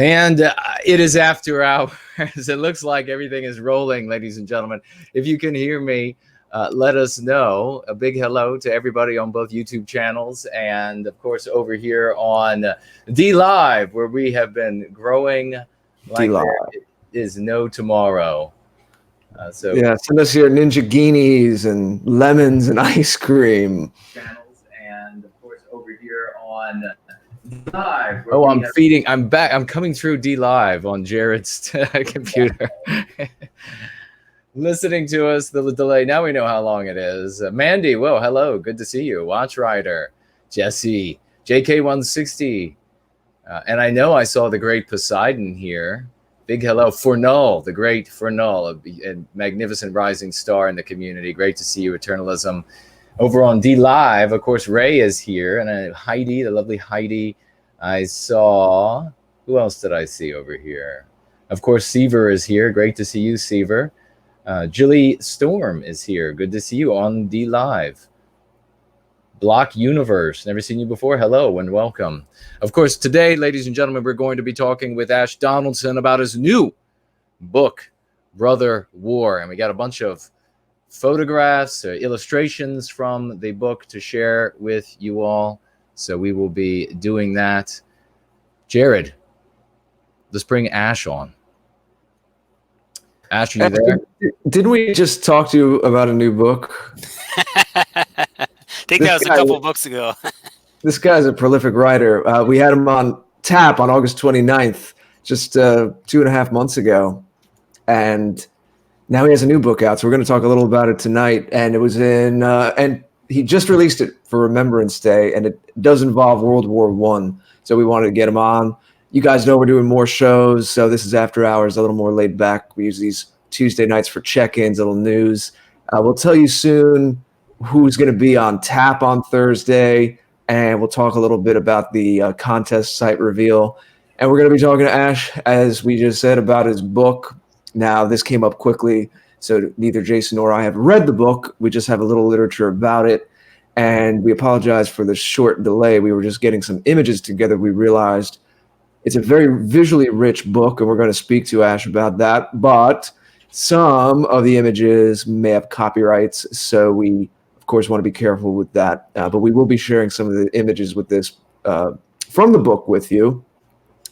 And it is after hours. It looks like everything is rolling, ladies and gentlemen. If you can hear me, let us know. A big hello to everybody on both YouTube channels and, of course, over here on D Live, where we have been growing like there is no tomorrow. Yeah, send us your ninja guineas and lemons and ice cream. Channels and, of course, over here on Live. Oh, I'm back. I'm coming through D Live on Jared's computer. Listening to us, the delay. Now we know how long it is. Mandy, whoa, hello. Good to see you. Watch Rider, Jesse, JK160. And I know I saw the great Poseidon here. Big hello. Fernal, the great Fernal, a magnificent rising star in the community. Great to see you, Eternalism. Over on D Live, of course, Ray is here. And Heidi, the lovely Heidi. I saw, who else did I see over here? Of course, Seaver is here. Great to see you, Seaver. Julie Storm is here. Good to see you on D Live. Block Universe. Never seen you before. Hello and welcome. Of course, today, ladies and gentlemen, we're going to be talking with Ash Donaldson about his new book, Brother War. And we got a bunch of photographs, illustrations from the book to share with you all. So we will be doing that. Jared, let's bring Ash on. Ash, are you there? Didn't we just talk to you about a new book? I think that was a couple books ago. This guy's a prolific writer. We had him on tap on August 29th, just 2.5 months ago. And now he has a new book out. So we're going to talk a little about it tonight. And it was in, and he just released it for Remembrance Day. And it does involve World War I. So we wanted to get him on. You guys know we're doing more shows. So this is after hours, a little more laid back. We use these Tuesday nights for check-ins, little news. We'll tell you soon who's going to be on tap on Thursday, and we'll talk a little bit about the contest site reveal. And we're going to be talking to Ash, as we just said, about his book. Now, this came up quickly, so neither Jason nor I have read the book. We just have a little literature about it, and we apologize for the short delay. We were just getting some images together. We realized it's a very visually rich book, and we're going to speak to Ash about that, but some of the images may have copyrights, so we of course want to be careful with that, but we will be sharing some of the images with this from the book with you.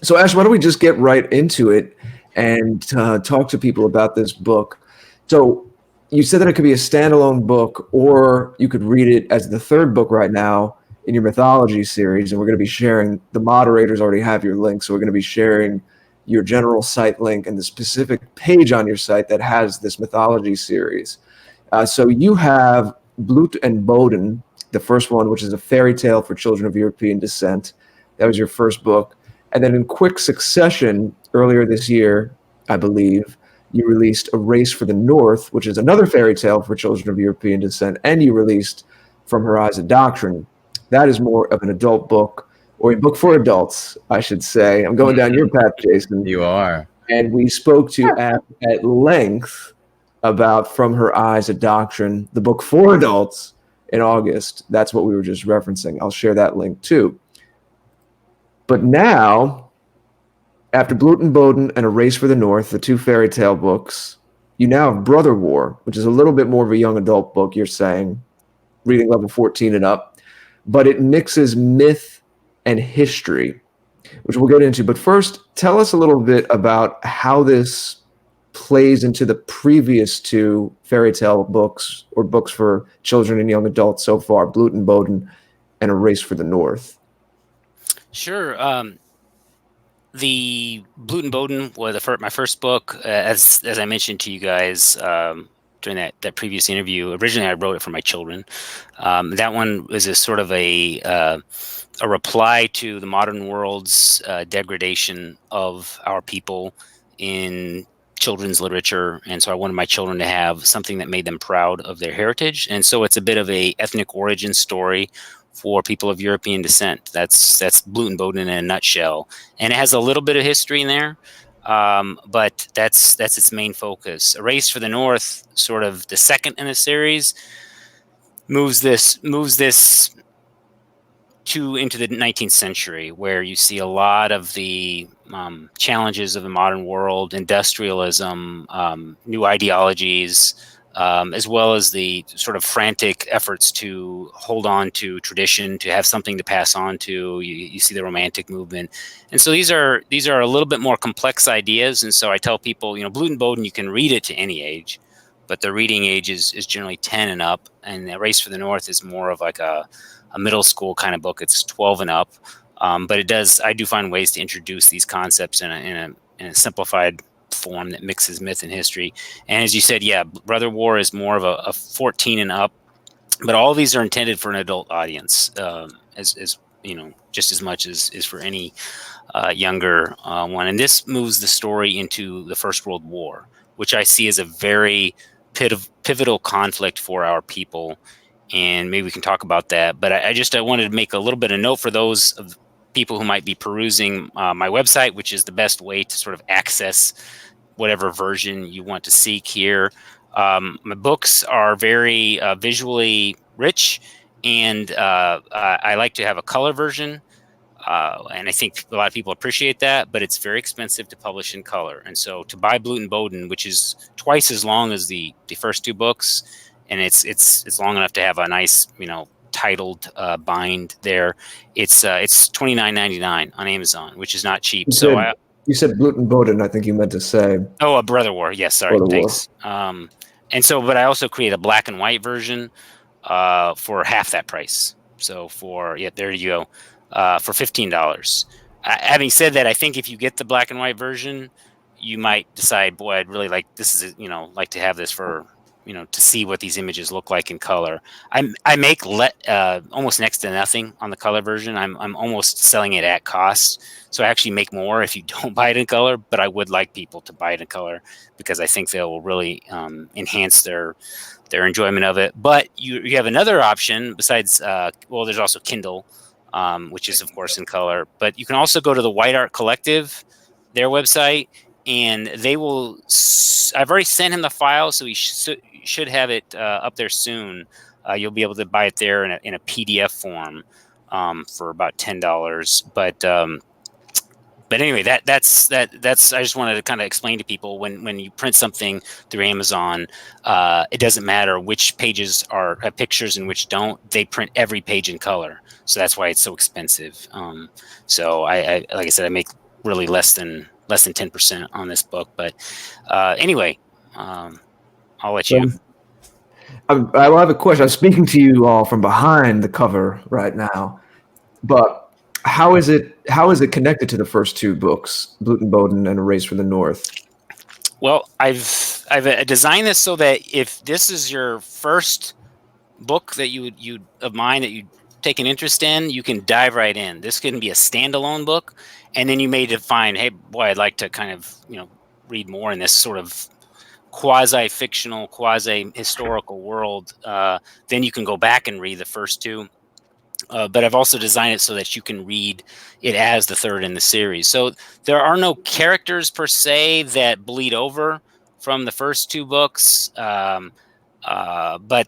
So Ash, why don't we just get right into it and talk to people about this book. So you said that it could be a standalone book, or you could read it as the third book right now in your mythology series, and we're going to be sharing, the moderators already have your link, so we're going to be sharing your general site link and the specific page on your site that has this mythology series. So you have Blut and Boden, the first one, which is a fairy tale for children of European descent. That was your first book. And then in quick succession, earlier this year, I believe, you released A Race for the North, which is another fairy tale for children of European descent, and you released From Her Eyes a Doctrine. That is more of an adult book, or a book for adults, I should say. I'm going down your path, Jason. You are. And we spoke to Ash at length about From Her Eyes a Doctrine, the book for adults, in August. That's what we were just referencing. I'll share that link too. But now, after Blut and Boden and A Race for the North, the two fairy tale books, you now have Brother War, which is a little bit more of a young adult book, you're saying, reading level 14 and up. But it mixes myth and history, which we'll get into. But first, tell us a little bit about how this plays into the previous two fairy tale books, or books for children and young adults so far, Blut and Boden and A Race for the North. Sure. The Blut and Boden was my first book. As I mentioned to you guys during that previous interview, originally I wrote it for my children. That one was a sort of a reply to the modern world's degradation of our people in children's literature, and so I wanted my children to have something that made them proud of their heritage. And so it's a bit of a ethnic origin story for people of European descent. That's Blut and Boden in a nutshell, and it has a little bit of history in there, but that's its main focus. A Race for the North, sort of the second in the series, moves this into the 19th century, where you see a lot of the challenges of the modern world, industrialism, new ideologies, as well as the sort of frantic efforts to hold on to tradition, to have something to pass on to. You see the Romantic movement, and so these are a little bit more complex ideas. And so I tell people, Blute and Bowden, you can read it to any age, but the reading age is generally 10 and up, and the Race for the North is more of like a middle school kind of book. It's 12 and up, but I do find ways to introduce these concepts in a simplified form that mixes myth and history. And as you said, yeah, Brother War is more of a 14 and up, but all these are intended for an adult audience, as just as much as for any younger one. And this moves the story into the First World War, which I see as a very pivotal conflict for our people. And maybe we can talk about that. But I wanted to make a little bit of note for those of people who might be perusing my website, which is the best way to sort of access whatever version you want to seek here. My books are very visually rich, and I like to have a color version. And I think a lot of people appreciate that, but it's very expensive to publish in color. And so to buy Blute and Bowden, which is twice as long as the first two books, and it's long enough to have a nice, titled bind there. It's $29.99 on Amazon, which is not cheap. You said Blute and Bowden, I think you meant to say. Oh, a Brother War. Yes, sorry. Thanks. But I also create a black and white version for half that price. So there you go, for $15. Having said that, I think if you get the black and white version, you might decide, boy, I'd really like like to have this for, to see what these images look like in color. I make almost next to nothing on the color version. I'm almost selling it at cost. So I actually make more if you don't buy it in color, but I would like people to buy it in color because I think they will really enhance their enjoyment of it. But you have another option besides, there's also Kindle, which is of course in color, but you can also go to the White Art Collective, their website, and they will. I've already sent him the file, so he should have it up there soon. You'll be able to buy it there in a PDF form for about $10. But anyway, that's. I just wanted to kind of explain to people when you print something through Amazon, it doesn't matter which pages have pictures and which don't. They print every page in color, so that's why it's so expensive. So I like I said, I make really less than 10% on this book. But anyway, I'll let you. I will have a question. I'm speaking to you all from behind the cover right now, but how is it connected to the first two books, Blute and Bowden and A Race for the North? Well, I've designed this so that if this is your first book that you of mine that you take an interest in, you can dive right in. This can be a standalone book, and then you may define, hey, boy, I'd like to kind of read more in this sort of quasi-fictional, quasi-historical world. Then you can go back and read the first two. But I've also designed it so that you can read it as the third in the series. So there are no characters per se that bleed over from the first two books, but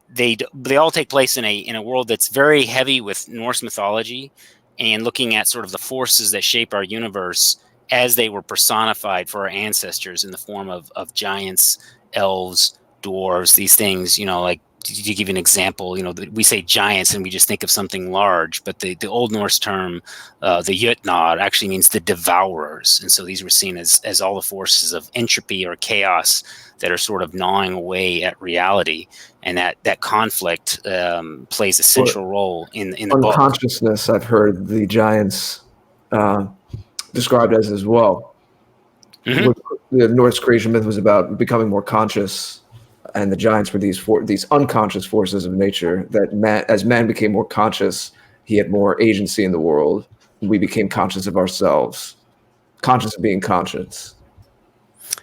they all take place in a world that's very heavy with Norse mythology and looking at sort of the forces that shape our universe as they were personified for our ancestors in the form of giants, elves, dwarves, these things, like to give you an example, we say giants and we just think of something large, but the Old Norse term, the Jötnar, actually means the devourers. And so these were seen as all the forces of entropy or chaos that are sort of gnawing away at reality. And that conflict plays a central role in the book. Unconsciousness, I've heard the giants described as well. Mm-hmm. The Norse creation myth was about becoming more conscious, and the giants were these unconscious forces of nature that as man became more conscious, he had more agency in the world. We became conscious of ourselves, conscious of being conscious.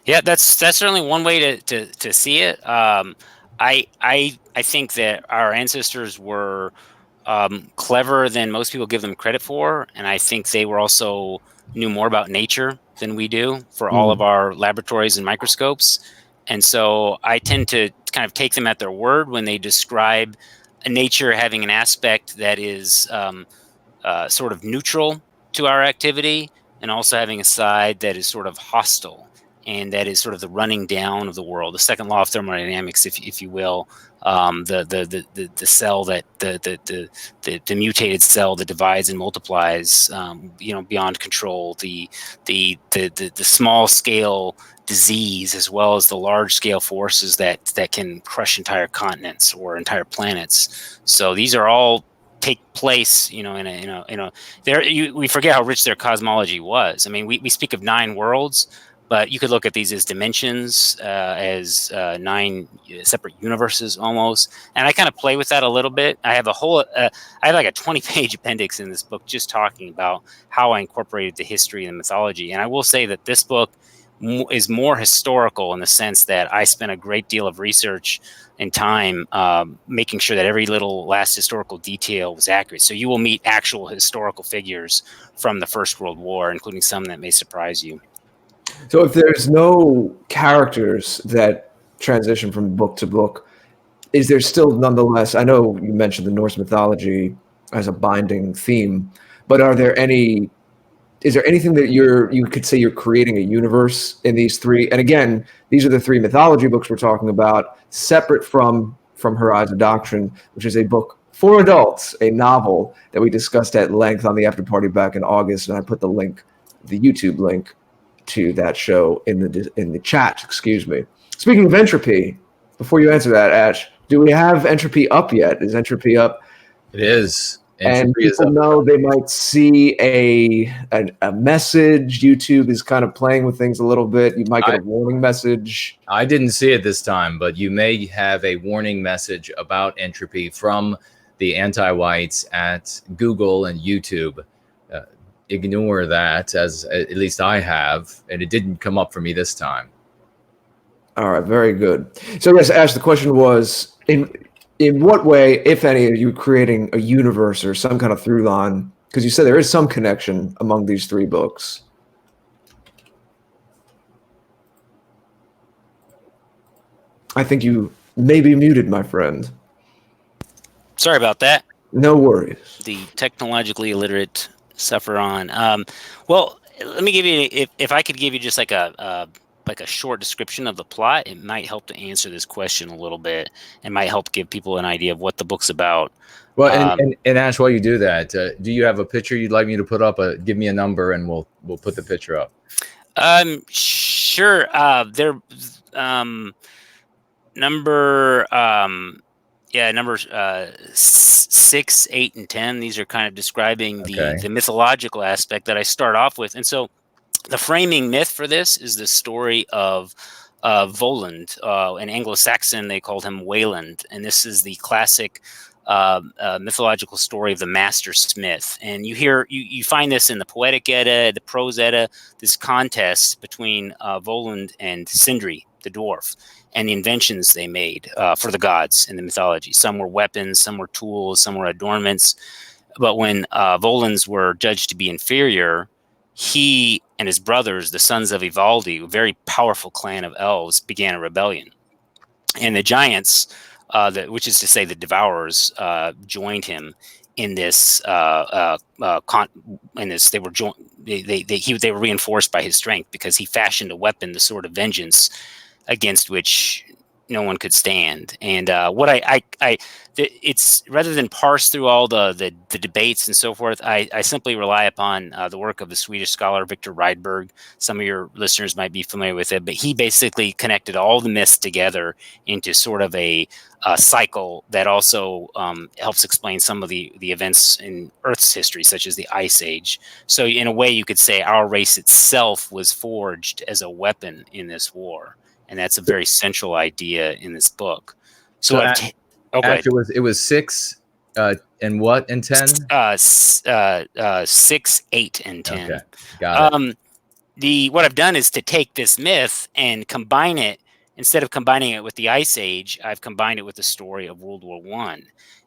Yeah, that's certainly one way to see it. I think that our ancestors were cleverer than most people give them credit for, and I think they were also knew more about nature than we do for all of our laboratories and microscopes. And so I tend to kind of take them at their word when they describe nature having an aspect that is sort of neutral to our activity, and also having a side that is sort of hostile, and that is sort of the running down of the world, the second law of thermodynamics, if you will, the cell that the mutated cell that divides and multiplies, beyond control, the small scale disease, as well as the large scale forces that can crush entire continents or entire planets. So these are all take place, we forget how rich their cosmology was. I mean, we speak of 9 worlds, but you could look at these as dimensions, as 9 separate universes almost. And I kind of play with that a little bit. I have I have like a 20-page appendix in this book just talking about how I incorporated the history and the mythology. And I will say that this book is more historical in the sense that I spent a great deal of research and time making sure that every little last historical detail was accurate. So you will meet actual historical figures from the First World War, including some that may surprise you. So if there's no characters that transition from book to book, is there still nonetheless, I know you mentioned the Norse mythology as a binding theme, but is there anything that you could say you're creating a universe in these 3? And again, these are the 3 mythology books we're talking about, separate from Horizon Doctrine, which is a book for adults, a novel that we discussed at length on the after party back in August, and I put the YouTube link to that show in the chat. Excuse me. Speaking of entropy, before you answer that, Ash, do we have entropy up yet? Is entropy up? It is. And people know they might see a message. YouTube is kind of playing with things a little bit. You might get a warning message. I didn't see it this time, but you may have a warning message about entropy from the anti-whites at Google and YouTube. Ignore that, as at least I have, and it didn't come up for me this time. All right, very good. So yes, Ash, the question was, in what way, if any, are you creating a universe or some kind of through line? Because you said there is some connection among these 3 books. I think you may be muted, my friend. Sorry about that. No worries. The technologically illiterate suffer on. Well, let me give you, if I could give you just like a short description of the plot, it might help to answer this question a little bit, and might help give people an idea of what the book's about. Well, and Ash, while you do that, do you have a picture you'd like me to put up? Give me a number, and we'll put the picture up. Sure. They're numbers 6, 8, and 10. These are kind of describing the mythological aspect that I start off with. And so the framing myth for this is the story of Voland. In Anglo-Saxon, they called him Wayland. And this is the classic mythological story of the master smith. And you find this in the Poetic Edda, the Prose Edda, this contest between Voland and Sindri, the dwarf, and the inventions they made for the gods in the mythology. Some were weapons, some were tools, some were adornments. But when Volans were judged to be inferior, he and his brothers, the sons of Ivaldi, a very powerful clan of elves, began a rebellion. And the giants, which is to say the devourers, joined him in this. They were reinforced by his strength, because he fashioned a weapon, the sword of vengeance, against which no one could stand. And it's rather than parse through all the debates and so forth, I simply rely upon the work of the Swedish scholar Victor Rydberg. Some of your listeners might be familiar with it, but he basically connected all the myths together into sort of a cycle that also helps explain some of the events in Earth's history, such as the Ice Age. So in a way, you could say our race itself was forged as a weapon in this war. And that's a very central idea in this book. So it was 6 and what and 10? 6, 8, and 10. Okay, got it. What I've done is to take this myth and combine it. Instead of combining it with the Ice Age, I've combined it with the story of World War I.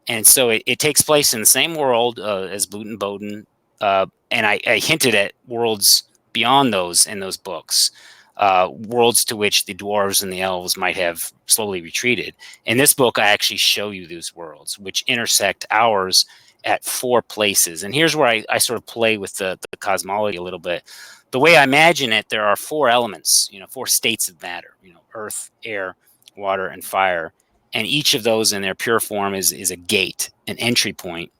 And so it takes place in the same world as Blut and Boden. And I hinted at worlds beyond those in those books. Worlds to which the dwarves and the elves might have slowly retreated. In this book, I actually show you those worlds, which intersect ours at 4 places. And here's where I sort of play with the cosmology a little bit. The way I imagine it, there are 4 elements, 4 states of matter, earth, air, water, and fire. And each of those in their pure form is a gate, an entry point,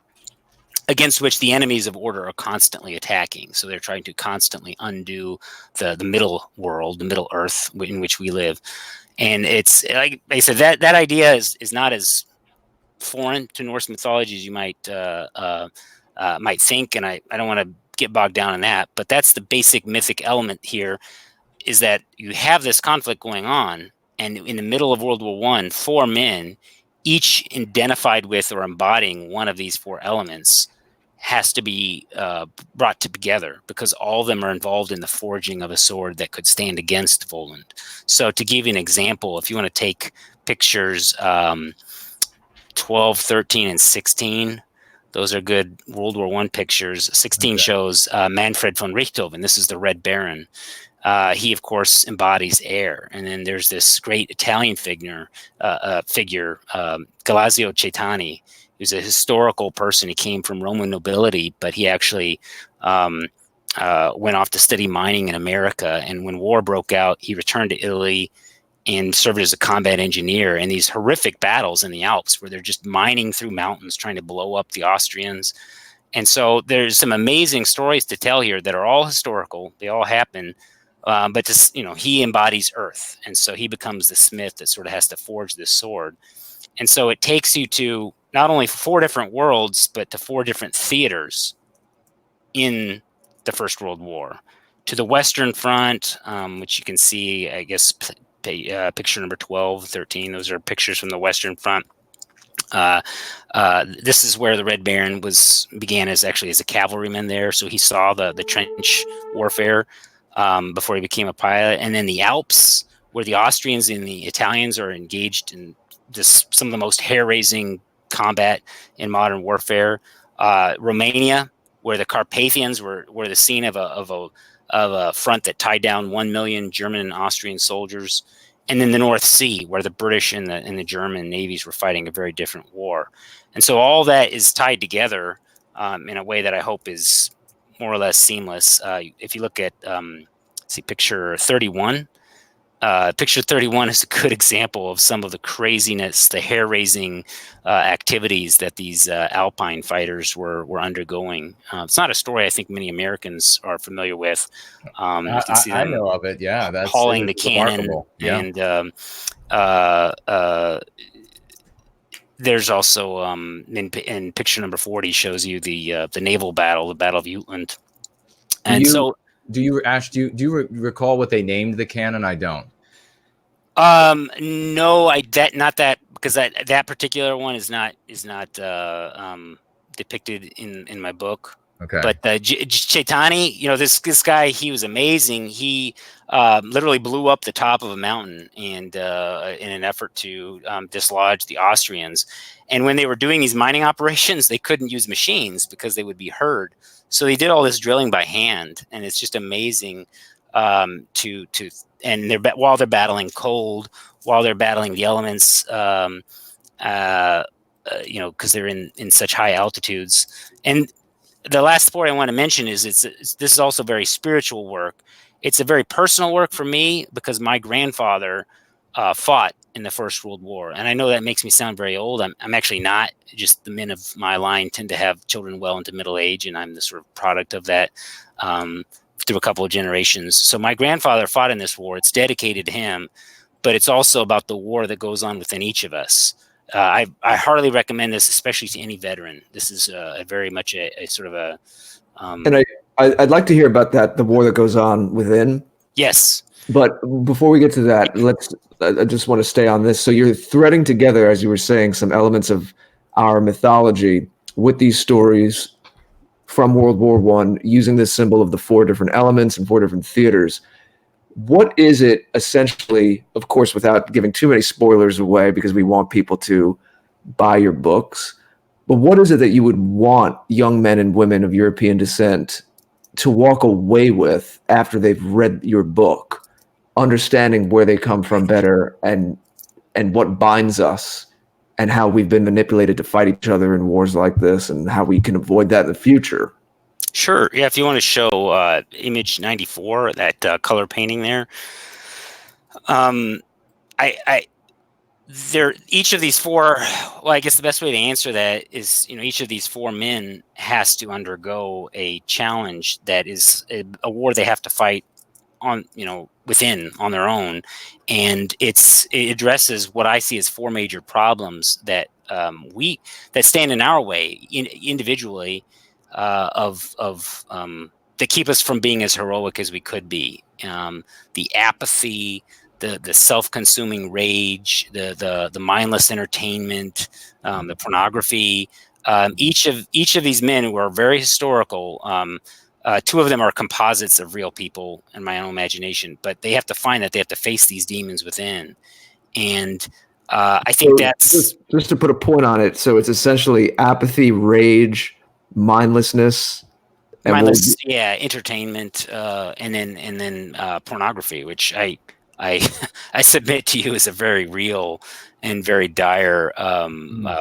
against which the enemies of order are constantly attacking. So they're trying to constantly undo the middle world, the middle earth in which we live. And it's, like I said, that idea is not as foreign to Norse mythology as you might think. And I don't want to get bogged down in that, but that's the basic mythic element here, is that you have this conflict going on. And in the middle of World War I, 4 men, each identified with or embodying one of these 4 elements, has to be brought together, because all of them are involved in the forging of a sword that could stand against Voland. So to give you an example, if you want to take pictures 12, 13, and 16, those are good World War I pictures. 16 shows Manfred von Richthofen. This is the Red Baron. He, of course, embodies air. And then there's this great Italian figure, Galazio Caetani, who's a historical person. He came from Roman nobility, but he actually went off to study mining in America. And when war broke out, he returned to Italy and served as a combat engineer in these horrific battles in the Alps, where they're just mining through mountains, trying to blow up the Austrians. And so there's some amazing stories to tell here that are all historical. They all happen. But just, he embodies earth. And so he becomes the smith that sort of has to forge this sword. And so it takes you to not only 4 different worlds, but to 4 different theaters in the First World War. To the Western Front, which you can see, I guess, picture number 12, 13. Those are pictures from the Western Front. This is where the Red Baron began as a cavalryman there. So he saw the trench warfare before he became a pilot. And then the Alps, where the Austrians and the Italians are engaged in some of the most hair-raising combat in modern warfare. Romania, where the Carpathians were the scene of a front that tied down 1 million German and Austrian soldiers. And then the North Sea, where the British and the German navies were fighting a very different war. And so all that is tied together in a way that I hope is more or less seamless. If you look at, picture 31, picture 31 is a good example of some of the craziness, the hair-raising activities that these Alpine fighters were undergoing. It's not a story I think many Americans are familiar with. You can see I know of it. Yeah, that's hauling the cannon. Yeah. And there's also in picture number 40 shows you the naval battle, the Battle of Jutland. And do you recall what they named the cannon? I don't. No, because that particular one is not depicted in my book. Okay. But Caetani, this guy, he was amazing. He literally blew up the top of a mountain and in an effort to dislodge the Austrians. And when they were doing these mining operations, they couldn't use machines because they would be heard. So they did all this drilling by hand, and it's just amazing while they're battling cold, while they're battling the elements, because they're in such high altitudes. And the last point I want to mention is this is also very spiritual work. It's a very personal work for me because my grandfather fought in the First World War. And I know that makes me sound very old. I'm actually not. Just the men of my line tend to have children well into middle age, and I'm the sort of product of that through a couple of generations. So my grandfather fought in this war. It's dedicated to him, but it's also about the war that goes on within each of us. I heartily recommend this, especially to any veteran. This is very much a sort of a... and I'd like to hear about that, the war that goes on within. Yes. But before we get to that, I just want to stay on this. So you're threading together, as you were saying, some elements of our mythology with these stories from World War I, using this symbol of the 4 different elements and 4 different theaters. What is it essentially, of course, without giving too many spoilers away, because we want people to buy your books, but what is it that you would want young men and women of European descent to walk away with after they've read your book, understanding where they come from better and what binds us and how we've been manipulated to fight each other in wars like this, and how we can avoid that in the future. Sure. Yeah. If you want to show image 94, that color painting there, each of these four, well, I guess the best way to answer that is, each of these four men has to undergo a challenge that is a war they have to fight on, within on their own. And it addresses what I see as four major problems that that stand in our way individually, that keep us from being as heroic as we could be. The apathy, the self-consuming rage, the mindless entertainment, the pornography. Each of these men who are very historical. Two of them are composites of real people in my own imagination, but they have to find that they have to face these demons within. And I think that's just to put a point on it. So it's essentially apathy, rage, mindlessness, entertainment, and then pornography, which I submit to you is a very real and very dire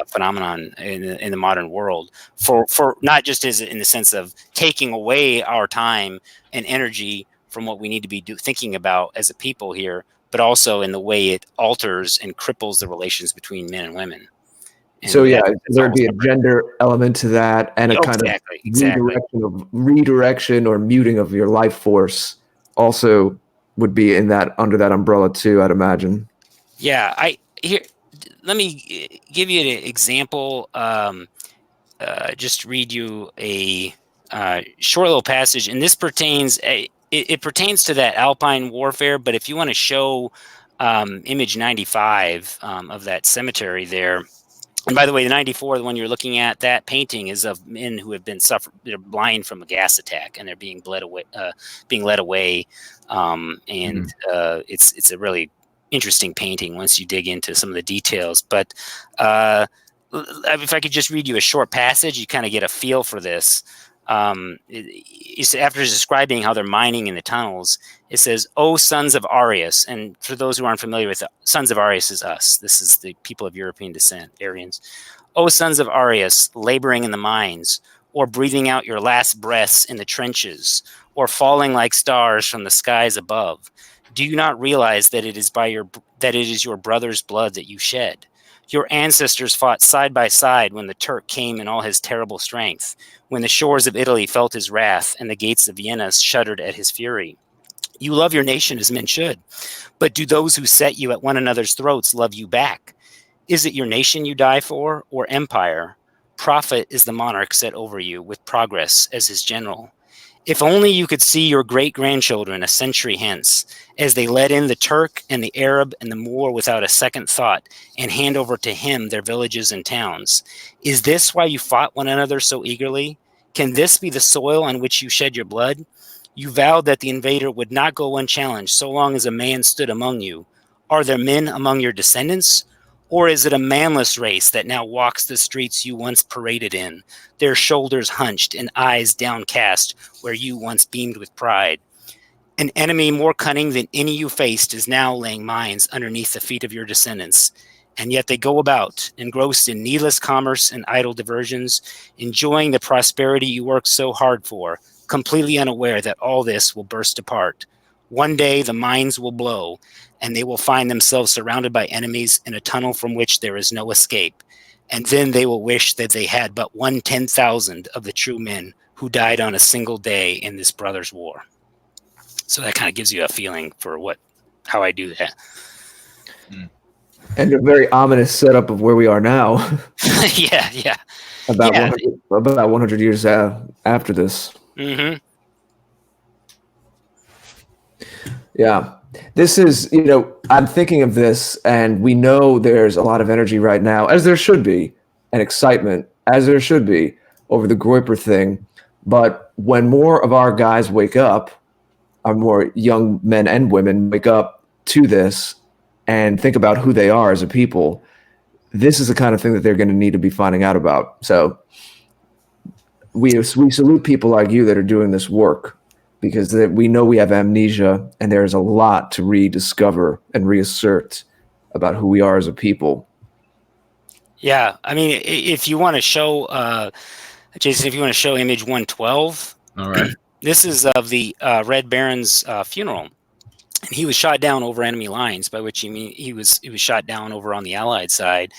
phenomenon in the modern world, for not just as in the sense of taking away our time and energy from what we need to be thinking about as a people here, but also in the way it alters and cripples the relations between men and women. And so there'd be a gender element to that, and a kind of redirection or muting of your life force also would be under that umbrella too, I'd imagine. Yeah, let me give you an example. Just read you a short little passage, and this pertains. It pertains to that Alpine warfare. But if you want to show image 95 of that cemetery there. And by the way, the 94, the one you're looking at, that painting is of men who have been they're blind from a gas attack, and they're being led away. It's a really interesting painting once you dig into some of the details. But if I could just read you a short passage, you kind of get a feel for this. After describing how they're mining in the tunnels, it says, "O sons of Arius," and for those who aren't familiar with it, sons of Arius is us. This is the people of European descent, Aryans. "O sons of Arius, laboring in the mines, or breathing out your last breaths in the trenches, or falling like stars from the skies above, do you not realize that it is your brother's blood that you shed? Your ancestors fought side by side when the Turk came in all his terrible strength, when the shores of Italy felt his wrath and the gates of Vienna shuddered at his fury. You love your nation as men should, but do those who set you at one another's throats love you back? Is it your nation you die for, or empire? Profit is the monarch set over you, with progress as his general. If only you could see your great-grandchildren a century hence, as they let in the Turk and the Arab and the Moor without a second thought, and hand over to him their villages and towns. Is this why you fought one another so eagerly? Can this be the soil on which you shed your blood? You vowed that the invader would not go unchallenged so long as a man stood among you. Are there men among your descendants? Or is it a manless race that now walks the streets you once paraded in, their shoulders hunched and eyes downcast where you once beamed with pride? An enemy more cunning than any you faced is now laying mines underneath the feet of your descendants, and yet they go about, engrossed in needless commerce and idle diversions, enjoying the prosperity you worked so hard for, completely unaware that all this will burst apart. One day the mines will blow, and they will find themselves surrounded by enemies in a tunnel from which there is no escape. And then they will wish that they had but 1/10,000 of the true men who died on a single day in this brothers' war." So that kind of gives you a feeling for how I do that. And a very ominous setup of where we are now. Yeah. About 100 years after this. Mm-hmm. Yeah. This is, I'm thinking of this, and we know there's a lot of energy right now, as there should be, and excitement, as there should be, over the Groyper thing. But when more of our guys wake up, our more young men and women wake up to this and think about who they are as a people, this is the kind of thing that they're going to need to be finding out about. So we salute people like you that are doing this work, because we know we have amnesia, and there's a lot to rediscover and reassert about who we are as a people. Yeah, I mean, if you want to show, Jason, if you want to show image 112, All right. this is of the Red Baron's funeral. And he was shot down over enemy lines, by which you mean he was shot down over on the Allied side.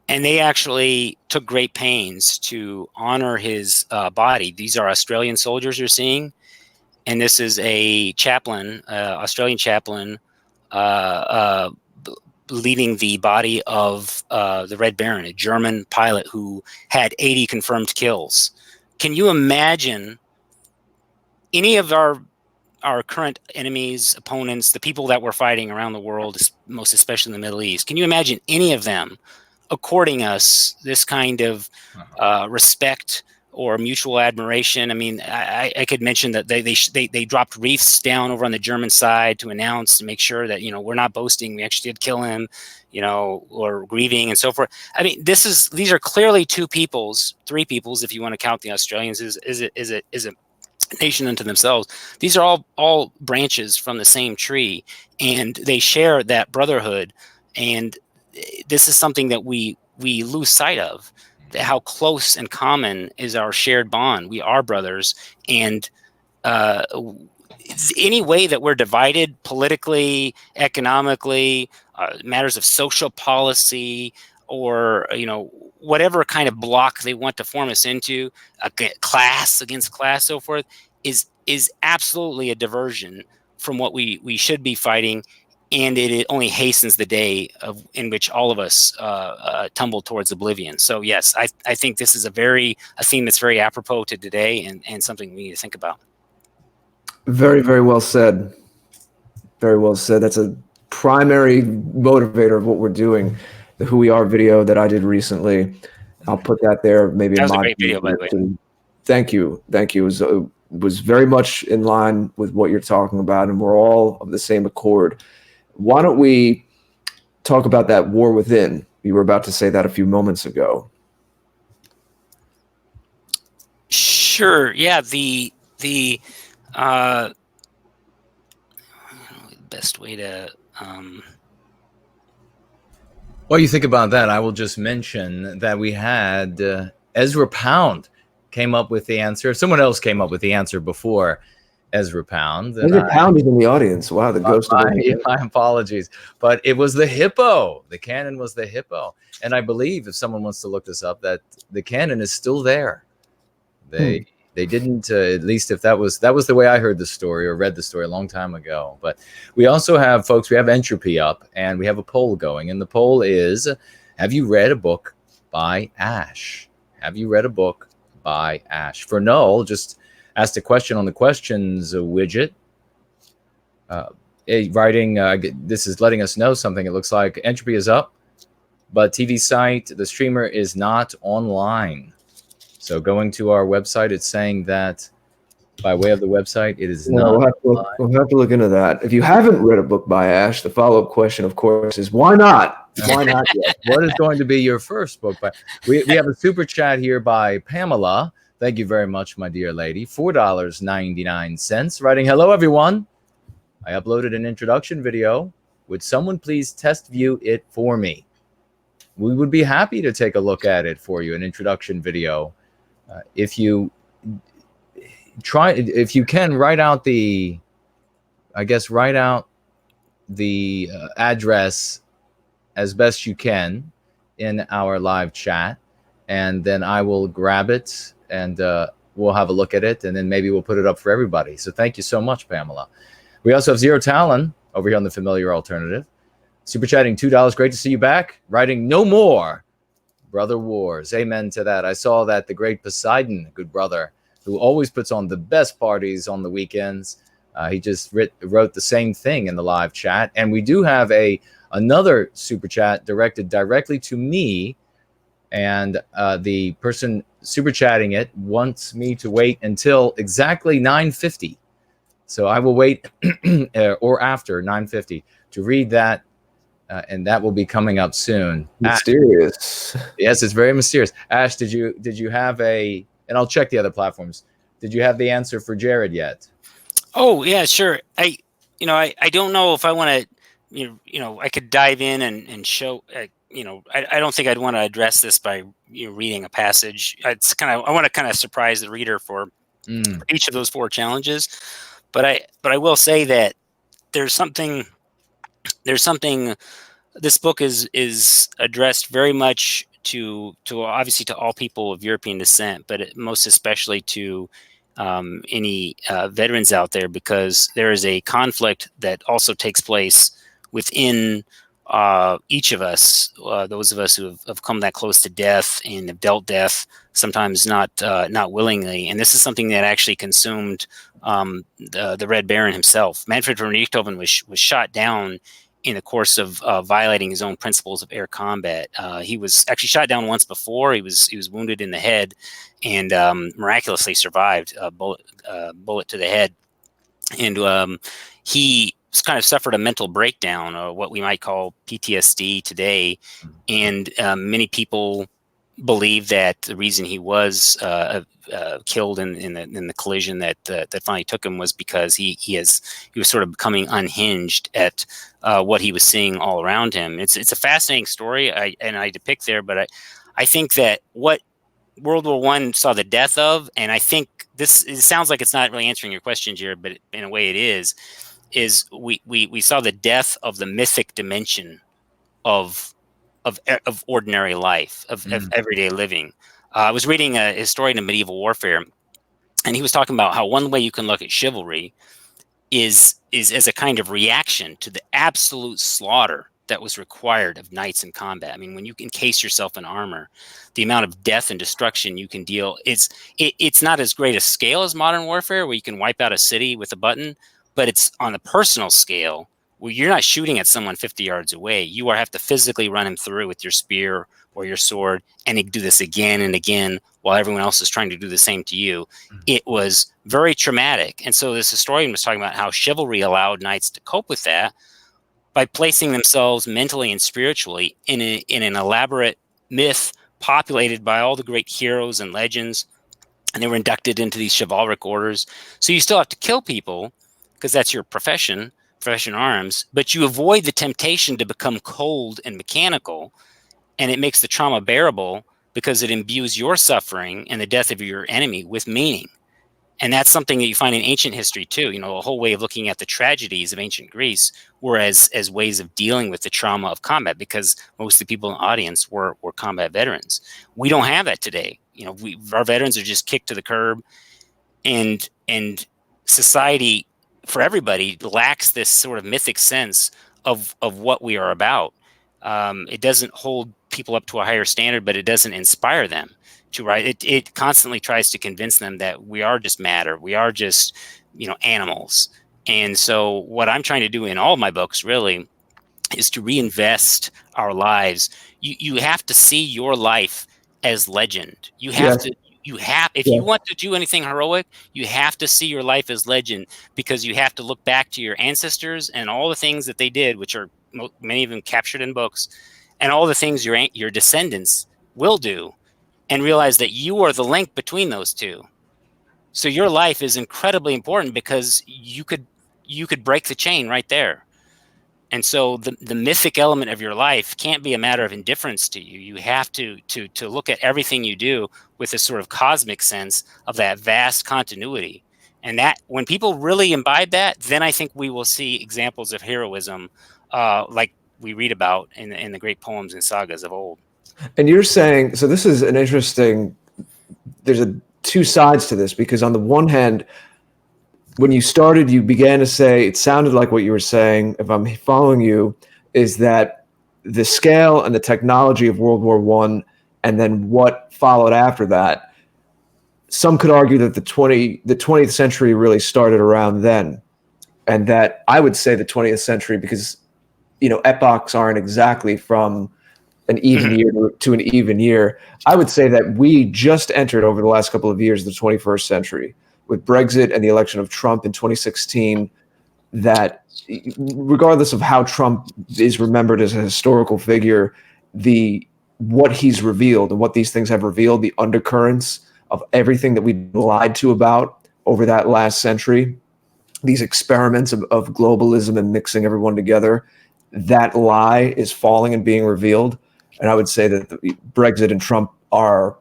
And they actually took great pains to honor his body. These are Australian soldiers you're seeing. And this is a chaplain, Australian chaplain, leading the body of the Red Baron, a German pilot who had 80 confirmed kills. Can you imagine any of our current enemies, opponents, the people that we're fighting around the world, most especially in the Middle East? Can you imagine any of them according us this kind of respect or mutual admiration? I mean, I could mention that they dropped reefs down over on the German side to announce, to make sure that, we're not boasting, we actually did kill him, or grieving and so forth. I mean, these are clearly three peoples, if you want to count the Australians is a nation unto themselves. These are all branches from the same tree, and they share that brotherhood. And this is something that we lose sight of, how close and common is our shared bond. We are brothers, and any way that we're divided politically, economically, matters of social policy, or whatever kind of block they want to form us into, class against class, so forth, is absolutely a diversion from what we should be fighting. And it only hastens the day in which all of us tumble towards oblivion. So yes, I think this is a theme that's very apropos to today, and something we need to think about. Very, very well said. Very well said. That's a primary motivator of what we're doing. The Who We Are video that I did recently, I'll put that there. Maybe that was a great video, by the way. Thank you. It was very much in line with what you're talking about, and we're all of the same accord. Why don't we talk about that war within? You were about to say that a few moments ago. Sure. Yeah. The best way to. While you think about that, I will just mention that we had Ezra Pound came up with the answer. Someone else came up with the answer before Ezra Pound. Ezra Pound is in the audience. Wow, the ghost of my apologies. But it was the hippo. The cannon was the hippo. And I believe, if someone wants to look this up, that the cannon is still there. They didn't, at least if that was the way I heard the story or read the story a long time ago. But we also have, folks, we have Entropy up, and we have a poll going. And the poll is, have you read a book by Ash? Have you read a book by Ash? For no, just ask the question on the questions widget. Writing, this is letting us know something. It looks like Entropy is up, but TV site, the streamer is not online. So going to our website, it's saying that by way of the website, it is not. We'll have to look into that. If you haven't read a book by Ash, the follow-up question, of course, is why not? Why not yet? What is going to be your first book? We have a super chat here by Pamela. Thank you very much, my dear lady. $4.99. Writing, hello, everyone. I uploaded an introduction video. Would someone please test view it for me? We would be happy to take a look at it for you, an introduction video. If you can, write out the address as best you can in our live chat, and then I will grab it and we'll have a look at it, and then maybe we'll put it up for everybody. So thank you so much, Pamela. We also have Zero Talon over here on the Familiar Alternative. Super chatting $2. Great to see you back. Writing, no more brother wars. Amen to that. I saw that the great Poseidon, good brother, who always puts on the best parties on the weekends, he just wrote the same thing in the live chat. And we do have another super chat directed directly to me, and the person super chatting it wants me to wait until exactly 9:50. So I will wait or after 9:50 to read that. And that will be coming up soon. Mysterious. Ash, yes, it's very mysterious. Ash, did you have and I'll check the other platforms. Did you have the answer for Jared yet? Oh yeah, sure. I don't know if I want to, I could dive in and show, I don't think I'd want to address this by reading a passage. I want to kind of surprise the reader for each of those 4 challenges, but I will say that there's something. This book is addressed very much to obviously to all people of European descent, but most especially to any veterans out there, because there is a conflict that also takes place within each of us, those of us who have come that close to death and have dealt death, sometimes not willingly. And this is something that actually consumed the Red Baron himself. Manfred von Richthofen was shot down in the course of violating his own principles of air combat. He was actually shot down once before. He was wounded in the head, and miraculously survived a bullet to the head. And he kind of suffered a mental breakdown, or what we might call PTSD today. And many people believe that the reason he was killed in the collision that finally took him was because he was sort of becoming unhinged at what he was seeing all around him. It's a fascinating story, I depict there, but I think that what World War I saw the death of, and I think it sounds like it's not really answering your question, Jared, but in a way it is we saw the death of the mythic dimension of ordinary life, of everyday living. I was reading a historian of medieval warfare, and he was talking about how one way you can look at chivalry is as a kind of reaction to the absolute slaughter that was required of knights in combat. I mean, when you encase yourself in armor, the amount of death and destruction you can deal, it's not as great a scale as modern warfare, where you can wipe out a city with a button, but it's on the personal scale, where you're not shooting at someone 50 yards away. You have to physically run him through with your spear or your sword, and you do this again and again while everyone else is trying to do the same to you. It was very traumatic. And so this historian was talking about how chivalry allowed knights to cope with that by placing themselves mentally and spiritually in an elaborate myth populated by all the great heroes and legends, and they were inducted into these chivalric orders. So you still have to kill people, because that's your profession arms, but you avoid the temptation to become cold and mechanical, and it makes the trauma bearable because it imbues your suffering and the death of your enemy with meaning. And that's something that you find in ancient history too. A whole way of looking at the tragedies of ancient Greece were as ways of dealing with the trauma of combat, because most of the people in the audience were combat veterans. We don't have that today. Our veterans are just kicked to the curb, and society, for everybody, lacks this sort of mythic sense of what we are about. It doesn't hold people up to a higher standard, but it doesn't inspire them to write. It constantly tries to convince them that we are just matter. We are just, animals. And so what I'm trying to do in all of my books really is to reinvest our lives. You have to see your life as legend. You have to. If you want to do anything heroic, you have to see your life as legend, because you have to look back to your ancestors and all the things that they did, which are many of them captured in books, and all the things your descendants will do, and realize that you are the link between those two. So your life is incredibly important, because you could break the chain right there. And so the mythic element of your life can't be a matter of indifference to you. You have to look at everything you do with this sort of cosmic sense of that vast continuity. And that, when people really imbibe that, then I think we will see examples of heroism like we read about in the great poems and sagas of old. And you're saying, so this is an interesting, there's two sides to this, because on the one hand, when you started, you began to say, it sounded like what you were saying, if I'm following you, is that the scale and the technology of World War I, and then what followed after that, some could argue that the 20th century really started around then. And that I would say the 20th century, because, epochs aren't exactly from an even year to an even year. I would say that we just entered, over the last couple of years, the 21st century. With Brexit and the election of Trump in 2016, that regardless of how Trump is remembered as a historical figure, what he's revealed and what these things have revealed, the undercurrents of everything that we lied to about over that last century, these experiments of globalism and mixing everyone together, that lie is falling and being revealed. And I would say that Brexit and Trump are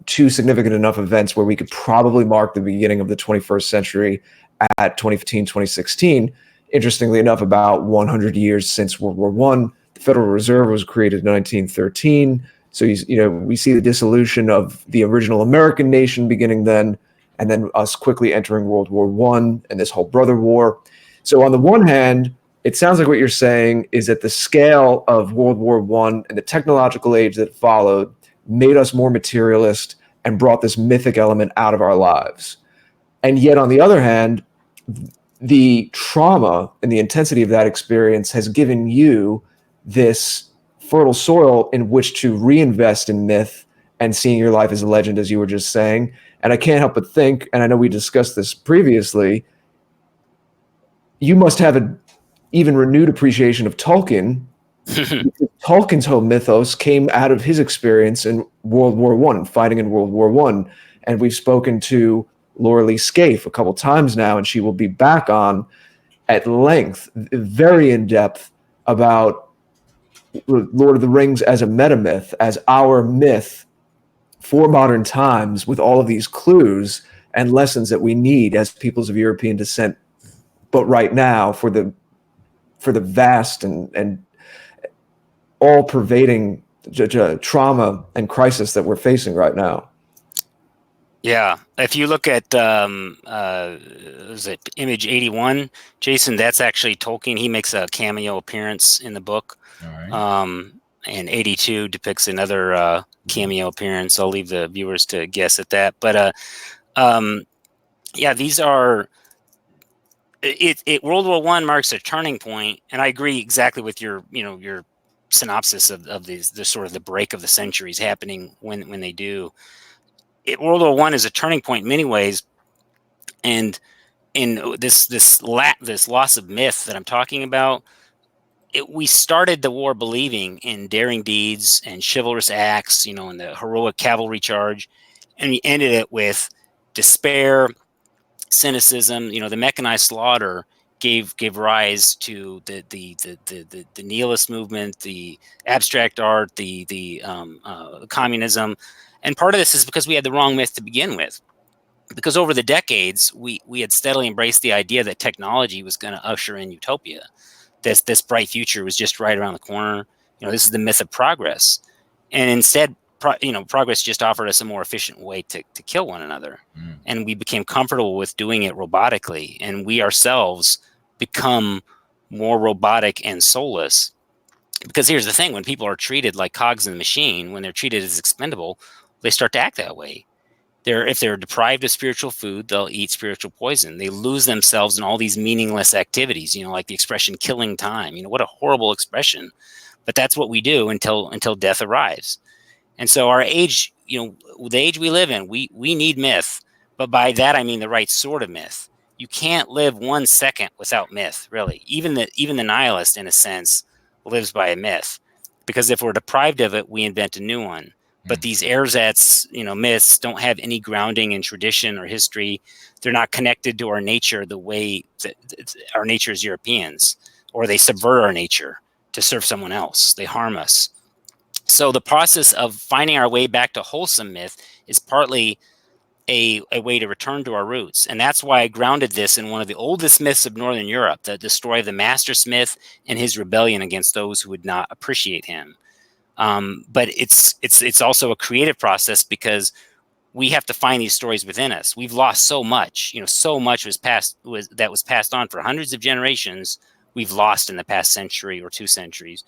two significant enough events where we could probably mark the beginning of the 21st century at 2015, 2016. Interestingly enough, about 100 years since World War I, the Federal Reserve was created in 1913. So, we see the dissolution of the original American nation beginning then, and then us quickly entering World War I and this whole brother war. So on the one hand, it sounds like what you're saying is that the scale of World War I and the technological age that followed made us more materialist and brought this mythic element out of our lives. And yet, on the other hand, the trauma and the intensity of that experience has given you this fertile soil in which to reinvest in myth and seeing your life as a legend, as you were just saying. And I can't help but think, and I know we discussed this previously, you must have an even renewed appreciation of Tolkien. Tolkien's whole mythos came out of his experience in World War I, fighting in World War I. And we've spoken to Laura Lee Scaife a couple times now, and she will be back on at length, very in depth, about Lord of the Rings as a meta myth, as our myth for modern times, with all of these clues and lessons that we need as peoples of European descent, but right now for the vast and all-pervading trauma and crisis that we're facing right now. Yeah, if you look at was it image 81, Jason? That's actually Tolkien. He makes a cameo appearance in the book. All right. And 82 depicts another cameo appearance. I'll leave the viewers to guess at that. But yeah, these are. World War I marks a turning point, and I agree exactly with your synopsis of the sort of the break of the centuries happening when they do. World War I is a turning point in many ways, and in this loss of myth that I'm talking about, we started the war believing in daring deeds and chivalrous acts, and the heroic cavalry charge, and we ended it with despair, cynicism. The mechanized slaughter gave rise to the nihilist movement, the abstract art, the communism. And part of this is because we had the wrong myth to begin with. Because over the decades, we had steadily embraced the idea that technology was going to usher in utopia. This bright future was just right around the corner. This is the myth of progress. And instead, progress just offered us a more efficient way to kill one another. And we became comfortable with doing it robotically. And we ourselves become more robotic and soulless. Because here's the thing, when people are treated like cogs in the machine, when they're treated as expendable, they start to act that way. If they're deprived of spiritual food, they'll eat spiritual poison. They lose themselves in all these meaningless activities, like the expression killing time. What a horrible expression. But that's what we do until death arrives. And so our age, the age we live in, we need myth. But by that, I mean the right sort of myth. You can't live 1 second without myth, really. Even the nihilist, in a sense, lives by a myth. Because if we're deprived of it, we invent a new one. But these ersatz, myths don't have any grounding in tradition or history. They're not connected to our nature the way that our nature as Europeans, or they subvert our nature to serve someone else. They harm us. So the process of finding our way back to wholesome myth is partly a way to return to our roots. And that's why I grounded this in one of the oldest myths of Northern Europe, the story of the master smith and his rebellion against those who would not appreciate him. But it's also a creative process because we have to find these stories within us. We've lost so much, so much was passed on for hundreds of generations. We've lost in the past century or 2 centuries.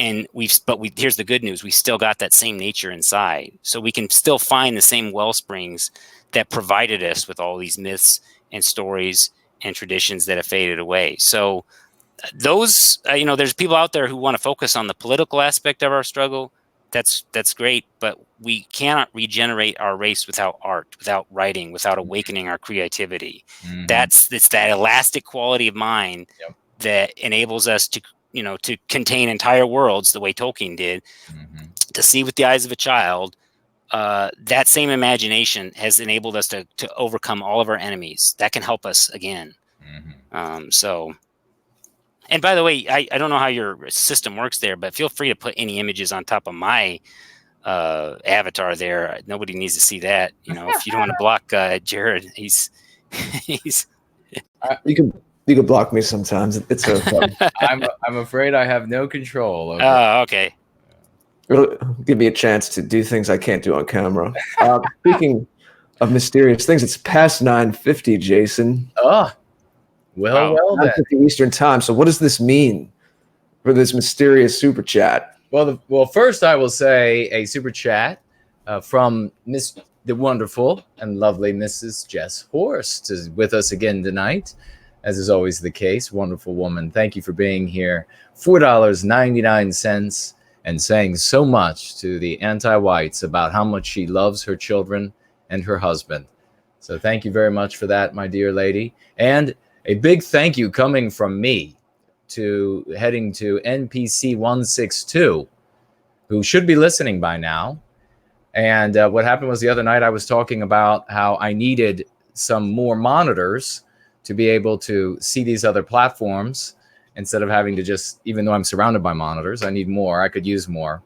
And here's the good news. We still got that same nature inside. So we can still find the same well springs that provided us with all these myths and stories and traditions that have faded away. So those, there's people out there who want to focus on the political aspect of our struggle. That's great, but we cannot regenerate our race without art, without writing, without awakening our creativity. It's that elastic quality of mind that enables us to contain entire worlds the way Tolkien did, to see with the eyes of a child. That same imagination has enabled us to overcome all of our enemies. That can help us again. So. And by the way, I don't know how your system works there, but feel free to put any images on top of my avatar there. Nobody needs to see that. If you don't want to block Jared, he's You can block me sometimes. It's okay. I'm afraid I have no control over. Oh, okay. It'll give me a chance to do things I can't do on camera. Speaking of mysterious things, it's past 9:50, Jason. Oh, well, then. 9:50 Eastern time. So what does this mean for this mysterious super chat? Well, first I will say a super chat from the wonderful and lovely Mrs. Jess Horst is with us again tonight, as is always the case. Wonderful woman. Thank you for being here. $4.99 and saying so much to the anti-whites about how much she loves her children and her husband. So thank you very much for that, my dear lady. And a big thank you coming from me to heading to NPC 162, who should be listening by now. And what happened was the other night I was talking about how I needed some more monitors to be able to see these other platforms instead of having to just, even though I'm surrounded by monitors, I need more. I could use more.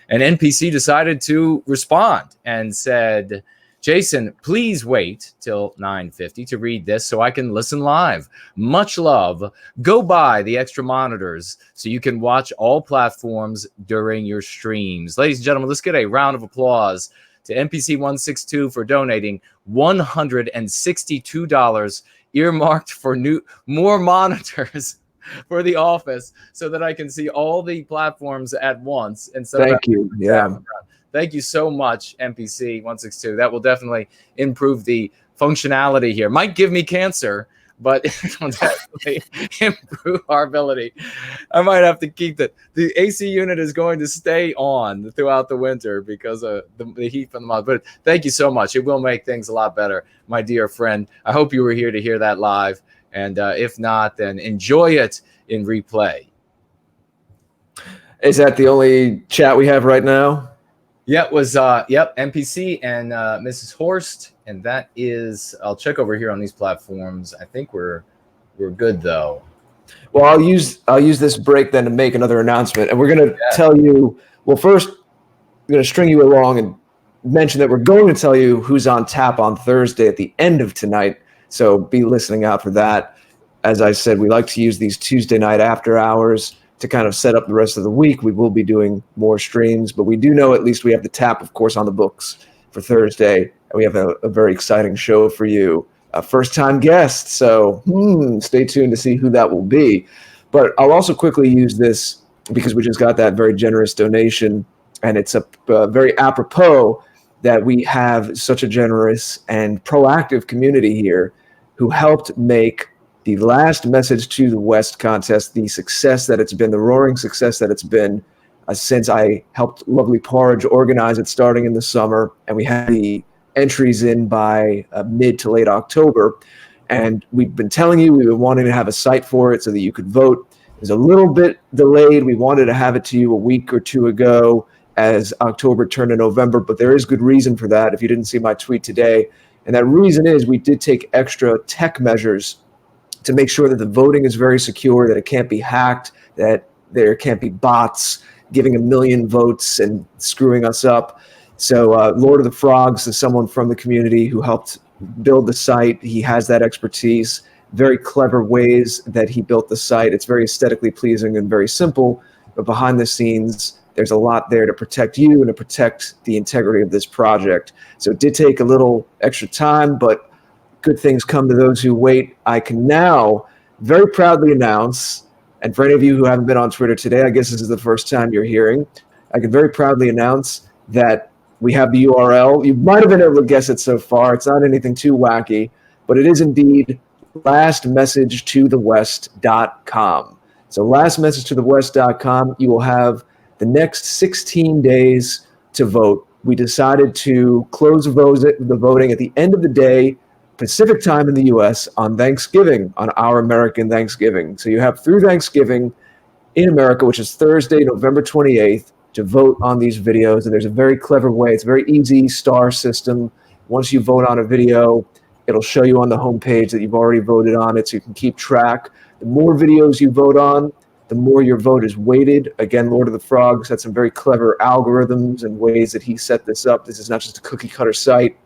And NPC decided to respond and said, Jason, please wait till 9:50 to read this so I can listen live. Much love. Go buy the extra monitors so you can watch all platforms during your streams. Ladies and gentlemen, let's get a round of applause to NPC 162 for donating $162 earmarked for more monitors for the office so that I can see all the platforms at once. And so thank you. Yeah. Thank you so much, NPC 162. That will definitely improve the functionality here. Might give me cancer, but it will definitely improve our ability. I might have to keep the AC unit is going to stay on throughout the winter because of the heat from the month. But thank you so much. It will make things a lot better, my dear friend. I hope you were here to hear that live. And if not, then enjoy it in replay. Is that the only chat we have right now? Yeah, it was NPC and Mrs. Horst, and that is. I'll check over here on these platforms. I think we're good though. Well, I'll use this break then to make another announcement, and we're going to tell you. Well, first, we're going to string you along and mention that we're going to tell you who's on tap on Thursday at the end of tonight. So be listening out for that. As I said, we like to use these Tuesday night after hours to kind of set up the rest of the week. We will be doing more streams, but we do know at least we have the tap, of course, on the books for Thursday. And we have a very exciting show for you, a first-time guest. So stay tuned to see who that will be. But I'll also quickly use this because we just got that very generous donation, and it's a very apropos that we have such a generous and proactive community here who helped make the last Message to the West contest the success that it's been, the roaring success that it's been since I helped lovely Porridge organize it starting in the summer. And we had the entries in by mid to late October. And we've been telling you, we've been wanting to have a site for it so that you could vote. It was a little bit delayed. We wanted to have it to you a week or two ago as October turned to November, but there is good reason for that if you didn't see my tweet today. And that reason is we did take extra tech measures to make sure that the voting is very secure, that it can't be hacked, that there can't be bots giving 1 million votes and screwing us up. So Lord of the Frogs is someone from the community who helped build the site. He has that expertise, very clever ways that he built the site. It's very aesthetically pleasing and very simple, but behind the scenes, there's a lot there to protect you and to protect the integrity of this project. So it did take a little extra time, but good things come to those who wait. I can now very proudly announce, and for any of you who haven't been on Twitter today, I guess this is the first time you're hearing, I can very proudly announce that we have the URL. You might have been able to guess it so far. It's not anything too wacky, but it is indeed lastmessagetothewest.com. So lastmessagetothewest.com, you will have the next 16 days to vote. We decided to close the voting at the end of the day, Pacific time in the U.S. on Thanksgiving, on our American Thanksgiving. So you have through Thanksgiving in America, which is Thursday, November 28th, to vote on these videos. And there's a very clever way. It's a very easy star system. Once you vote on a video, It'll show you on the homepage that you've already voted on it, so you can keep track. The more videos you vote on, the more your vote is weighted. Again, Lord of the Frogs had some very clever algorithms and ways that he set this up. This is not just a cookie cutter site.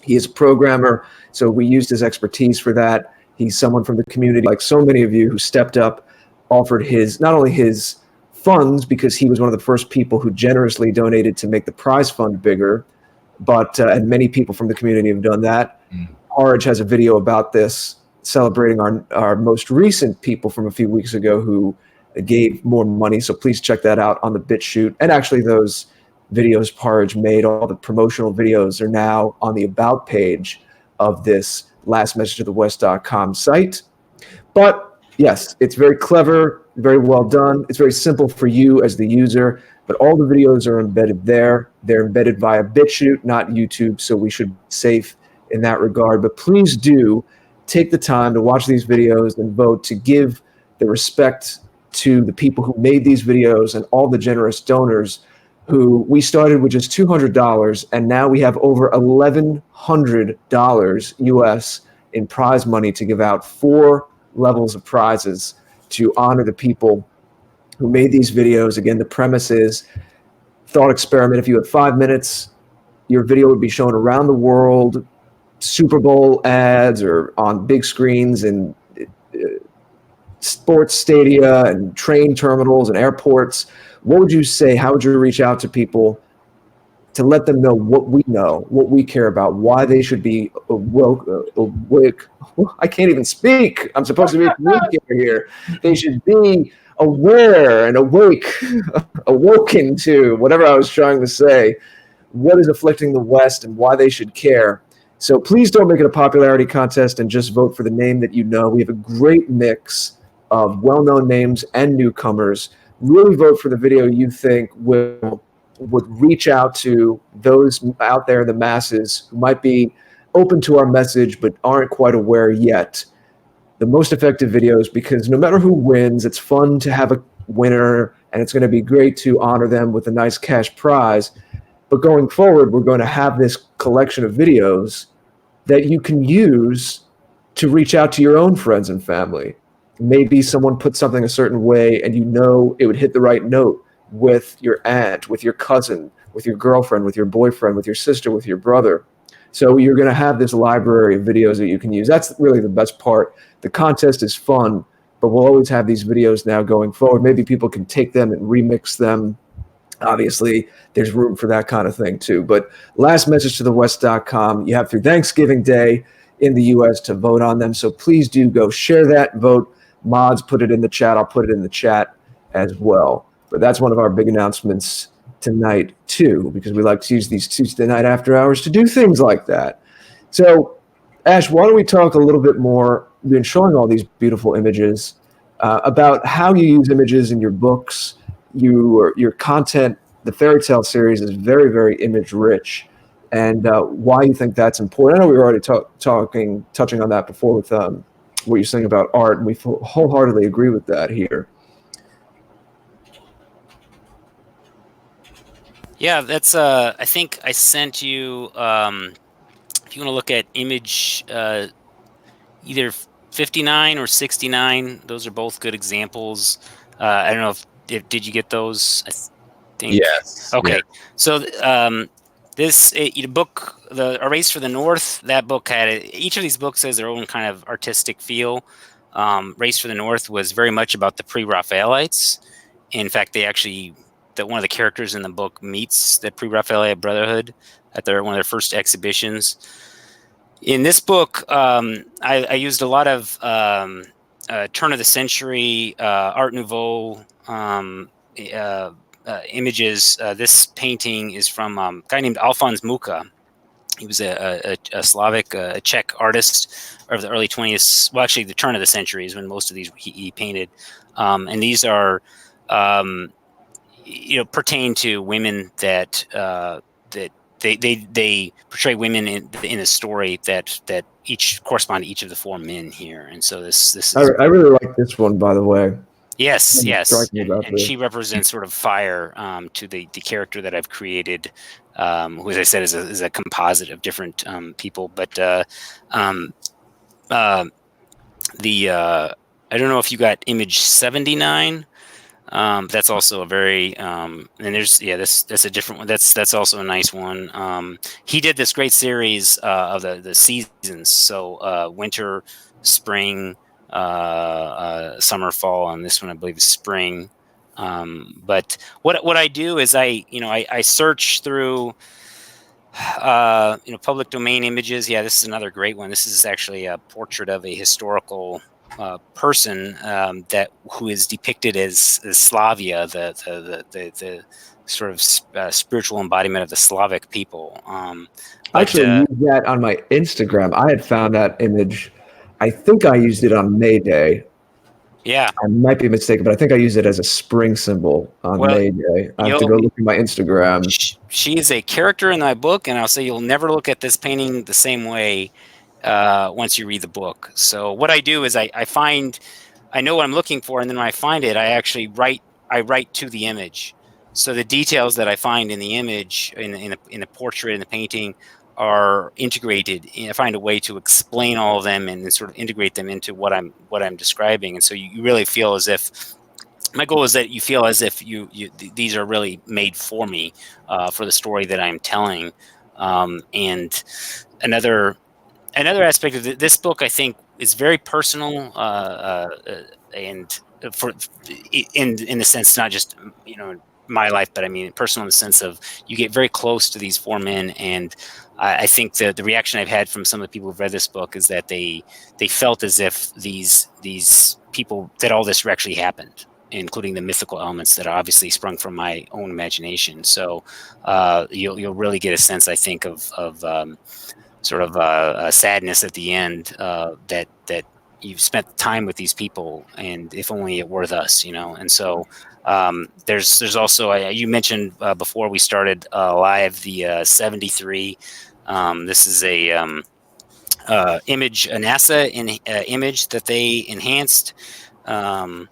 He is a programmer, so we used his expertise for that. He's someone from the community, like so many of you, who stepped up, offered not only his funds, because he was one of the first people who generously donated to make the prize fund bigger, but and many people from the community have done that. Harge has a video about this, celebrating our most recent people from a few weeks ago who gave more money. So please check that out on the BitChute. And actually those videos Parge made, all the promotional videos, are now on the About page of this lastmessageofthewest.com site. But yes, it's very clever, very well done. It's very simple for you as the user, but all the videos are embedded there. They're embedded via BitChute, not YouTube, so we should be safe in that regard. But please do take the time to watch these videos and vote, to give the respect to the people who made these videos and all the generous donors who we started with just $200, and now we have over $1,100 US in prize money to give out, 4 levels of prizes to honor the people who made these videos. Again, the premise is thought experiment. If you had 5 minutes, your video would be shown around the world, Super Bowl ads, or on big screens in sports stadia and train terminals and airports. What would you say? How would you reach out to people to let them know what we care about, why they should be awake? I can't even speak. I'm supposed to be a communicator here. They should be aware and awake, awoken to whatever I was trying to say, what is afflicting the West and why they should care. So please don't make it a popularity contest and just vote for the name that you know. We have a great mix of well-known names and newcomers. Really vote for the video you think would reach out to those out there in the masses who might be open to our message but aren't quite aware yet. The most effective videos, because no matter who wins, it's fun to have a winner, and it's going to be great to honor them with a nice cash prize. But going forward, we're going to have this collection of videos that you can use to reach out to your own friends and family. Maybe someone put something a certain way and you know it would hit the right note with your aunt, with your cousin, with your girlfriend, with your boyfriend, with your sister, with your brother. So you're going to have this library of videos that you can use. That's really the best part. The contest is fun, but we'll always have these videos now going forward. Maybe people can take them and remix them. Obviously, there's room for that kind of thing too. But lastmessageofthewest.com, you have through Thanksgiving Day in the U.S. to vote on them. So please do go share that, vote. Mods, put it in the chat. I'll put it in the chat as well. But that's one of our big announcements tonight too, because we like to use these Tuesday night after hours to do things like that. So, Ash, why don't we talk a little bit more? We've been showing all these beautiful images about how you use images in your books. Your content, the fairy tale series, is very, very image rich, and why you think that's important. I know we were already touching on that before with what you're saying about art, and we wholeheartedly agree with that here. Yeah, that's I think I sent you if you want to look at image either 59 or 69, those are both good examples. I don't know if did you get those? I think Yes. Okay. Yeah. So this book, A Race for the North, that book each of these books has their own kind of artistic feel. Race for the North was very much about the pre-Raphaelites. In fact, they actually, one of the characters in the book meets the pre-Raphaelite Brotherhood at one of their first exhibitions. In this book, I used a lot of turn of the century, Art Nouveau images. This painting is from a guy named Alphonse Mucha. He was a Slavic, Czech artist of the early 20th. Well, actually, the turn of the century is when most of these he painted, and these are pertain to women that they portray women in a story that each correspond to each of the 4 men here. And so this is, I really like this one, by the way. Yes, yes, Striking about and this. she represents sort of fire to the character that I've created, who, as I said, is a composite of different people. But um, uh, the I don't know if you got image 79. That's also a very and that's a different one. That's also a nice one. He did this great series of the seasons. So winter, spring, summer, fall, and this one I believe is spring. But what I do is I search through public domain images. Yeah, this is another great one. This is actually a portrait of a historical person that who is depicted as Slavia, the sort of spiritual embodiment of the Slavic people. I actually used that on my Instagram. I had found that image. I think I used it on May Day. Yeah, I might be mistaken, but I think I used it as a spring symbol on May Day. I have to go look at my Instagram. She is a character in my book, and I'll say you'll never look at this painting the same way once you read the book. So what I do is I know what I'm looking for, and then when I find it, I actually write to the image. So the details that I find in the image, in the portrait, in the painting, are integrated. I find a way to explain all of them and then sort of integrate them into what I'm describing. And so you really feel as if my goal is that you feel as if these are really made for me, for the story that I'm telling. And another aspect of this book, I think, is very personal, and for in the sense not just my life, but I mean personal in the sense of you get very close to these four men, and I think the reaction I've had from some of the people who've read this book is that they felt as if these people, that all this actually happened, including the mythical elements that are obviously sprung from my own imagination. So you'll really get a sense, I think, of sort of a sadness at the end, that you've spent time with these people, and if only it were thus, And so there's also you mentioned before we started live the 73. This is a image, a NASA image that they enhanced. I'd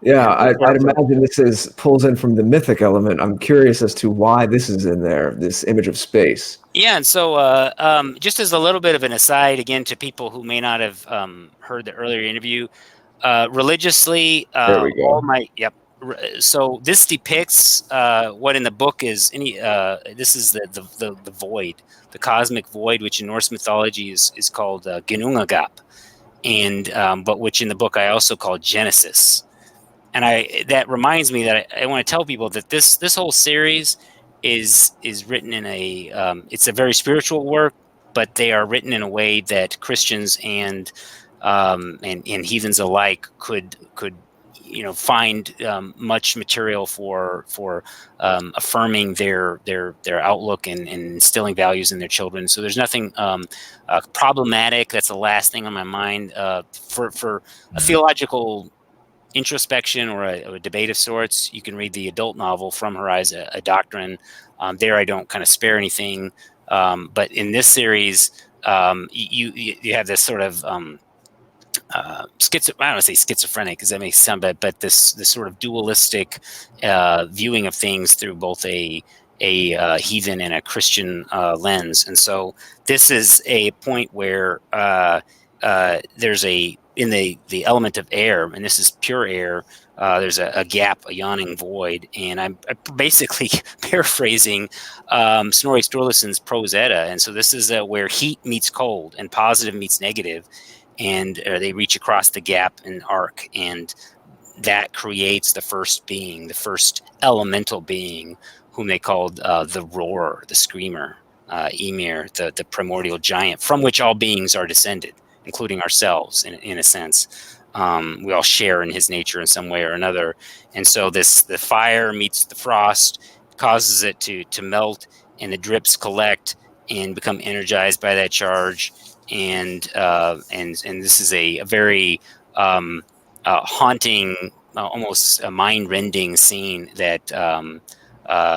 imagine this pulls in from the mythic element. I'm curious as to why this is in there, this image of space. Yeah, and so just as a little bit of an aside, again, to people who may not have heard the earlier interview, religiously, there we go. So this depicts what in the book is this is the void, the cosmic void, which in Norse mythology is called Ginnungagap, and but which in the book I also call Genesis. And that reminds me that I want to tell people that this whole series is written in it's a very spiritual work, but they are written in a way that Christians and heathens alike could find much material for affirming their outlook and instilling values in their children. So there's nothing problematic. That's the last thing on my mind for a theological introspection or a debate of sorts. You can read the adult novel From Her Eyes, a Doctrine. There I don't kind of spare anything, but in this series you have this sort of I don't want to say schizophrenic because that makes it sound bad, but this sort of dualistic viewing of things through both a heathen and a Christian lens. And so this is a point where there's in the element of air, and this is pure air, there's a gap, a yawning void. And I'm basically paraphrasing Snorri Sturluson's Prose Edda. And so this is where heat meets cold and positive meets negative, and they reach across the gap in arc, and that creates the first being, the first elemental being, whom they called the roarer, the screamer, Ymir, the primordial giant, from which all beings are descended, including ourselves, in a sense. We all share in his nature in some way or another. And so the fire meets the frost, causes it to melt, and the drips collect and become energized by that charge. And this is a very haunting, almost a mind-rending scene that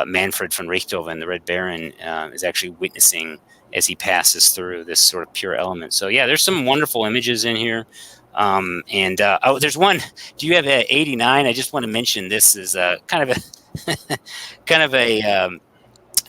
Manfred von Richthofen, the Red Baron, is actually witnessing as he passes through this sort of pure element. So yeah, there's some wonderful images in here. There's one. Do you have 89? I just want to mention this is kind of a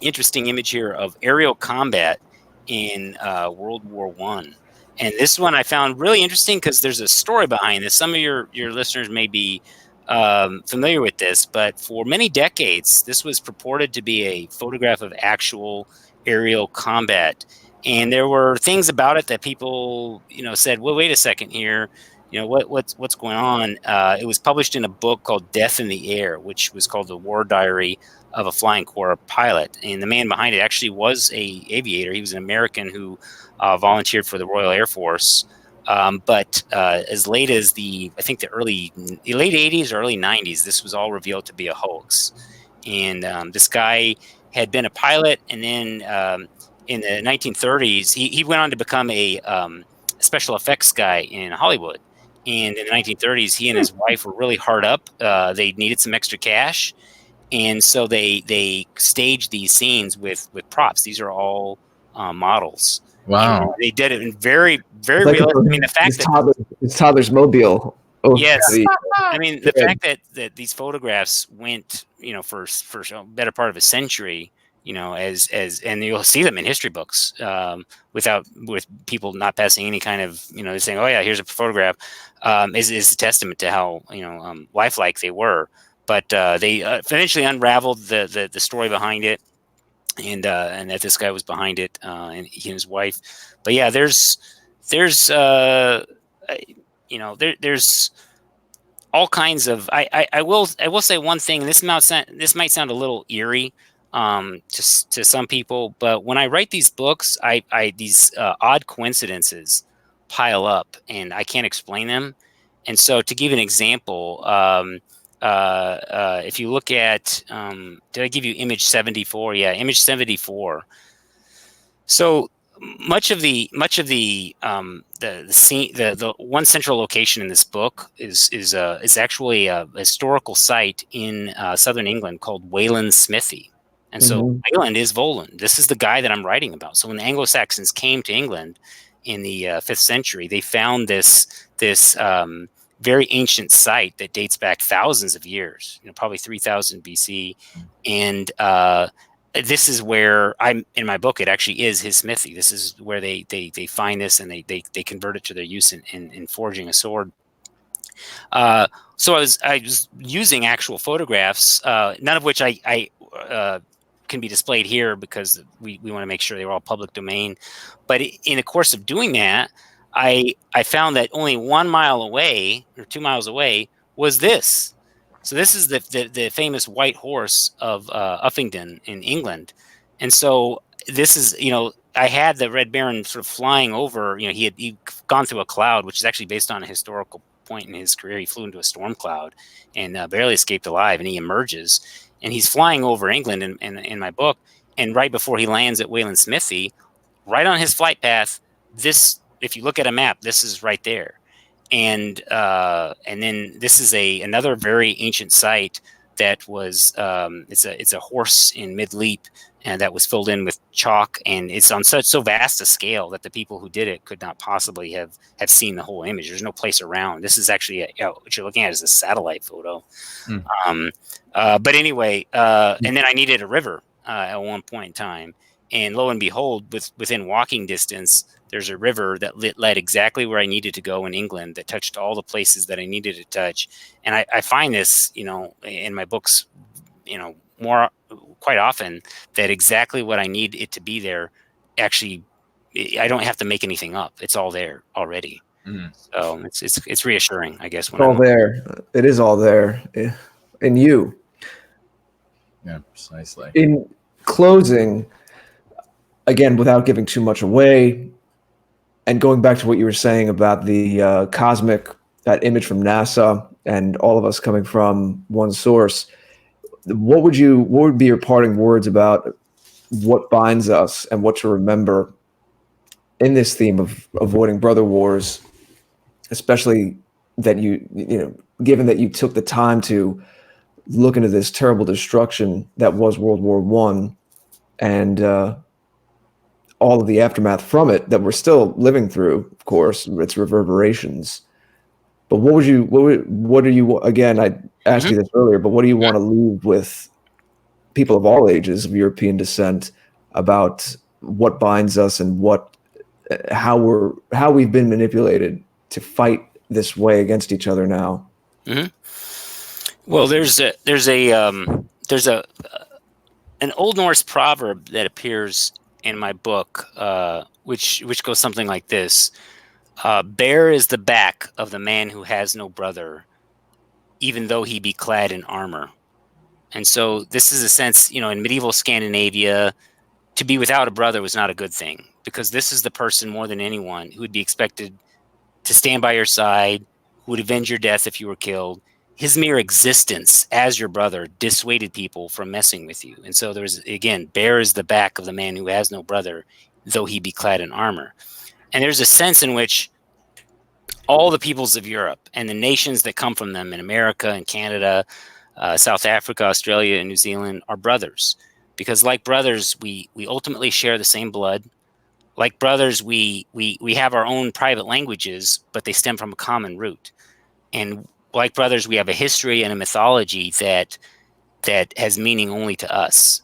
interesting image here of aerial combat in World War One. And this one I found really interesting because there's a story behind this. Some of your listeners may be familiar with this, but for many decades, this was purported to be a photograph of actual aerial combat. And there were things about it that people, said, well, wait a second here. What's going on? It was published in a book called Death in the Air, which was called The War Diary of a Flying Corps Pilot. And the man behind it actually was a aviator. He was an American who volunteered for the Royal Air Force. But as late as the late 80s or early 90s, this was all revealed to be a hoax. And this guy had been a pilot, and then in the 1930s, he went on to become a special effects guy in Hollywood. And in the 1930s, he and his wife were really hard up. They needed some extra cash. And so they staged these scenes with props. These are all models. Wow. And they did it in very, very realistic. I mean, the fact that it's Toddler's Mobile. Yes. I mean, the fact that these photographs went, for a better part of a century, and you'll see them in history books with people not passing any kind of, saying, oh yeah, here's a photograph, is a testament to how, lifelike they were. But they eventually unraveled the story behind it, and that this guy was behind it, and he and his wife. But yeah, there's all kinds of. I will say one thing. And this might sound a little eerie to some people, but when I write these books, these odd coincidences pile up, and I can't explain them. And so, to give an example, if you look at, did I give you image 74? Yeah, image 74. So much of the scene, the one central location in this book is actually a historical site in southern England called Wayland's Smithy. And so Wayland is Voland. This is the guy that I'm writing about. So when the Anglo-Saxons came to England in the 5th century, they found this very ancient site that dates back thousands of years, probably 3000 BC. And this is where in my book, it actually is his smithy. This is where they find this, and they convert it to their use in forging a sword. So I was using actual photographs, none of which I can be displayed here because we want to make sure they were all public domain. But in the course of doing that, I found that only 1 mile away or 2 miles away was this. So this is the famous White Horse of Uffington in England. And so this is, I had the Red Baron sort of flying over, he'd gone through a cloud, which is actually based on a historical point in his career. He flew into a storm cloud and barely escaped alive, and he emerges. And he's flying over England in my book. And right before he lands at Wayland's Smithy, right on his flight path, this, if you look at a map, this is right there. And then this is another very ancient site that was it's a horse in mid leap, and that was filled in with chalk, and it's on so vast a scale that the people who did it could not possibly have seen the whole image. There's no place around. This is actually what you're looking at is a satellite photo. But anyway, and then I needed a river at one point in time, and lo and behold, within walking distance, there's a river that led exactly where I needed to go in England, that touched all the places that I needed to touch. And I find this, in my books, quite often, that exactly what I need it to be there, actually, I don't have to make anything up. It's all there already. So it's reassuring, I guess. It's all there. It is all there in you. Yeah, precisely. In closing, again, without giving too much away, and going back to what you were saying about the that image from NASA and all of us coming from one source, what would be your parting words about what binds us and what to remember in this theme of avoiding brother wars, especially that given that you took the time to look into this terrible destruction that was World War I, and all of the aftermath from it that we're still living through, of course, its reverberations. But what do you, again, I asked you this earlier, but what do you want to leave with people of all ages of European descent about what binds us and how we've been manipulated to fight this way against each other now? Well, there's an Old Norse proverb that appears in my book, which goes something like this: "Bare is the back of the man who has no brother, even though he be clad in armor." And so this is a sense, in medieval Scandinavia, to be without a brother was not a good thing, because this is the person more than anyone who would be expected to stand by your side, who would avenge your death if you were killed. His mere existence as your brother dissuaded people from messing with you. And so there's, again, bare is the back of the man who has no brother, though he be clad in armor. And there's a sense in which all the peoples of Europe and the nations that come from them in America and Canada, South Africa, Australia, and New Zealand are brothers. Because like brothers, we ultimately share the same blood. Like brothers, we have our own private languages, but they stem from a common root. And like brothers, we have a history and a mythology that has meaning only to us.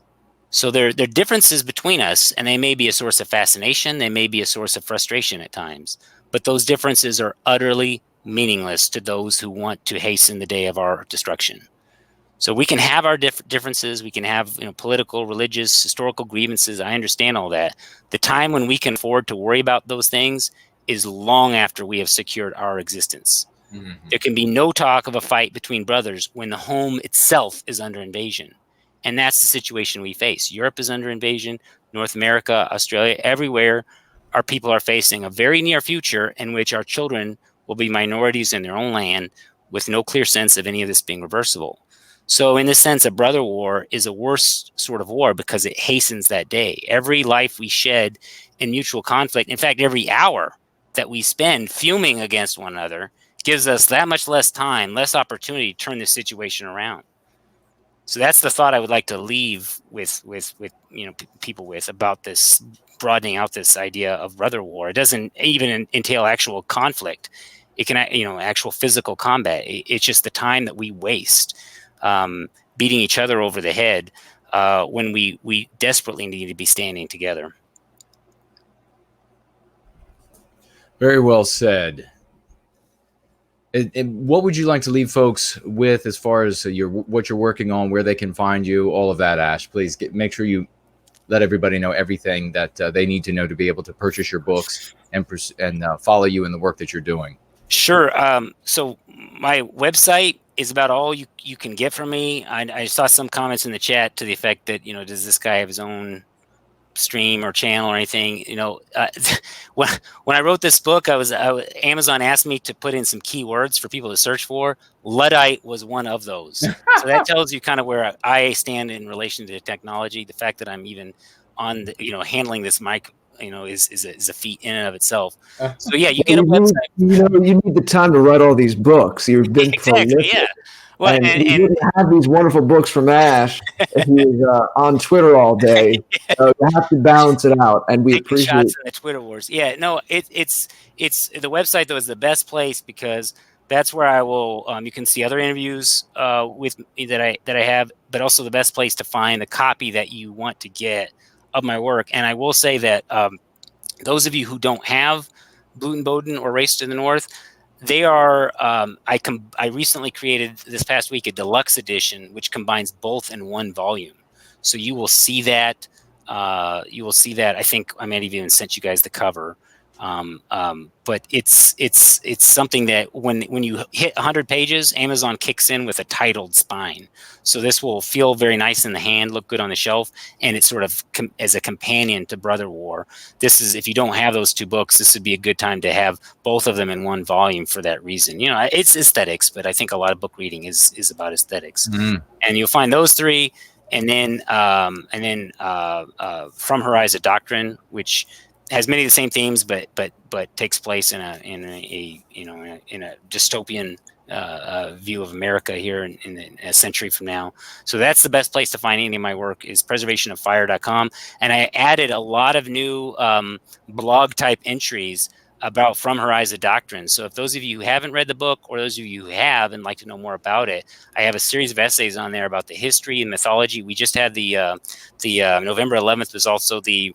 So there are differences between us, and they may be a source of fascination. They may be a source of frustration at times. But those differences are utterly meaningless to those who want to hasten the day of our destruction. So we can have our differences. We can have political, religious, historical grievances. I understand all that. The time when we can afford to worry about those things is long after we have secured our existence. Mm-hmm. There can be no talk of a fight between brothers when the home itself is under invasion. And that's the situation we face. Europe is under invasion. North America, Australia, everywhere, our people are facing a very near future in which our children will be minorities in their own land with no clear sense of any of this being reversible. So in this sense, a brother war is a worse sort of war because it hastens that day. Every life we shed in mutual conflict, in fact, every hour that we spend fuming against one another, gives us that much less time, less opportunity to turn this situation around. So that's the thought I would like to leave with people with about this, broadening out this idea of brother war. It doesn't even entail actual conflict. It can, actual physical combat. It's just the time that we waste beating each other over the head when we desperately need to be standing together. Very well said. And what would you like to leave folks with as far as what you're working on, where they can find you, all of that, Ash? Please make sure you let everybody know everything that they need to know to be able to purchase your books and follow you in the work that you're doing. Sure. So my website is about all you can get from me. I saw some comments in the chat to the effect that, does this guy have his own stream or channel or anything? When I wrote this book, Amazon asked me to put in some keywords for people to search for. Luddite was one of those. So that tells you kind of where I stand in relation to technology. The fact that I'm even on handling this mic, is a feat in and of itself. So yeah, you get a website. You need the time to write all these books. You've been exactly, yeah. Well, and you wouldn't have these wonderful books from Ash if he was on Twitter all day. So you have to balance it out, and we appreciate shots in the Twitter wars. Yeah, no, it's the website though is the best place because that's where I will. You can see other interviews with me that I have, but also the best place to find the copy that you want to get of my work. And I will say that those of you who don't have Bluten Boden or Race to the North, they are. I recently created this past week a deluxe edition, which combines both in one volume. So you will see that. I think I might have even sent you guys the cover. But it's something that when you hit 100 pages, Amazon kicks in with a titled spine. So this will feel very nice in the hand, look good on the shelf, and it's sort of as a companion to Brother War. This is, if you don't have those two books, this would be a good time to have both of them in one volume for that reason. It's aesthetics, but I think a lot of book reading is about aesthetics. Mm. And you'll find those three, and then From Horizon Doctrine, which has many of the same themes, but takes place in a dystopian view of America here in a century from now. So that's the best place to find any of my work is preservationoffire.com. And I added a lot of new blog type entries about From Her Eyes of Doctrine. So if those of you who haven't read the book, or those of you who have and like to know more about it, I have a series of essays on there about the history and mythology. We just had the November 11th was also the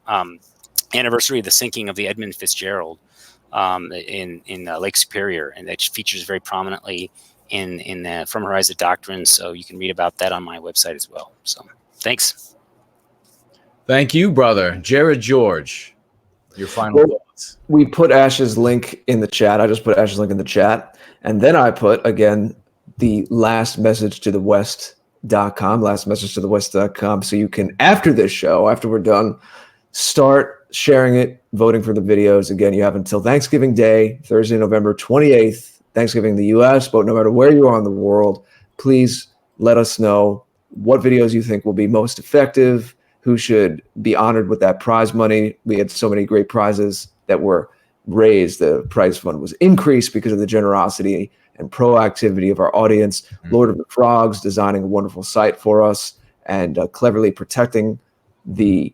anniversary of the sinking of the Edmund Fitzgerald in Lake Superior, and that features very prominently in From Her Eyes of Doctrine. So you can read about that on my website as well. So thanks. Thank you, brother. Jared George, your final thoughts. We put Ash's link in the chat. I just put Ash's link in the chat. And then I put, again, the last message to the West.com, lastmessagetothewest.com. So you can, after this show, after we're done, start sharing it, voting for the videos. Again, you have until Thanksgiving Day, Thursday, November 28th, Thanksgiving in the U.S., but no matter where you are in the world, please let us know what videos you think will be most effective, who should be honored with that prize money. We had so many great prizes that were raised. The prize fund was increased because of the generosity and proactivity of our audience. Lord of the Frogs designing a wonderful site for us and cleverly protecting the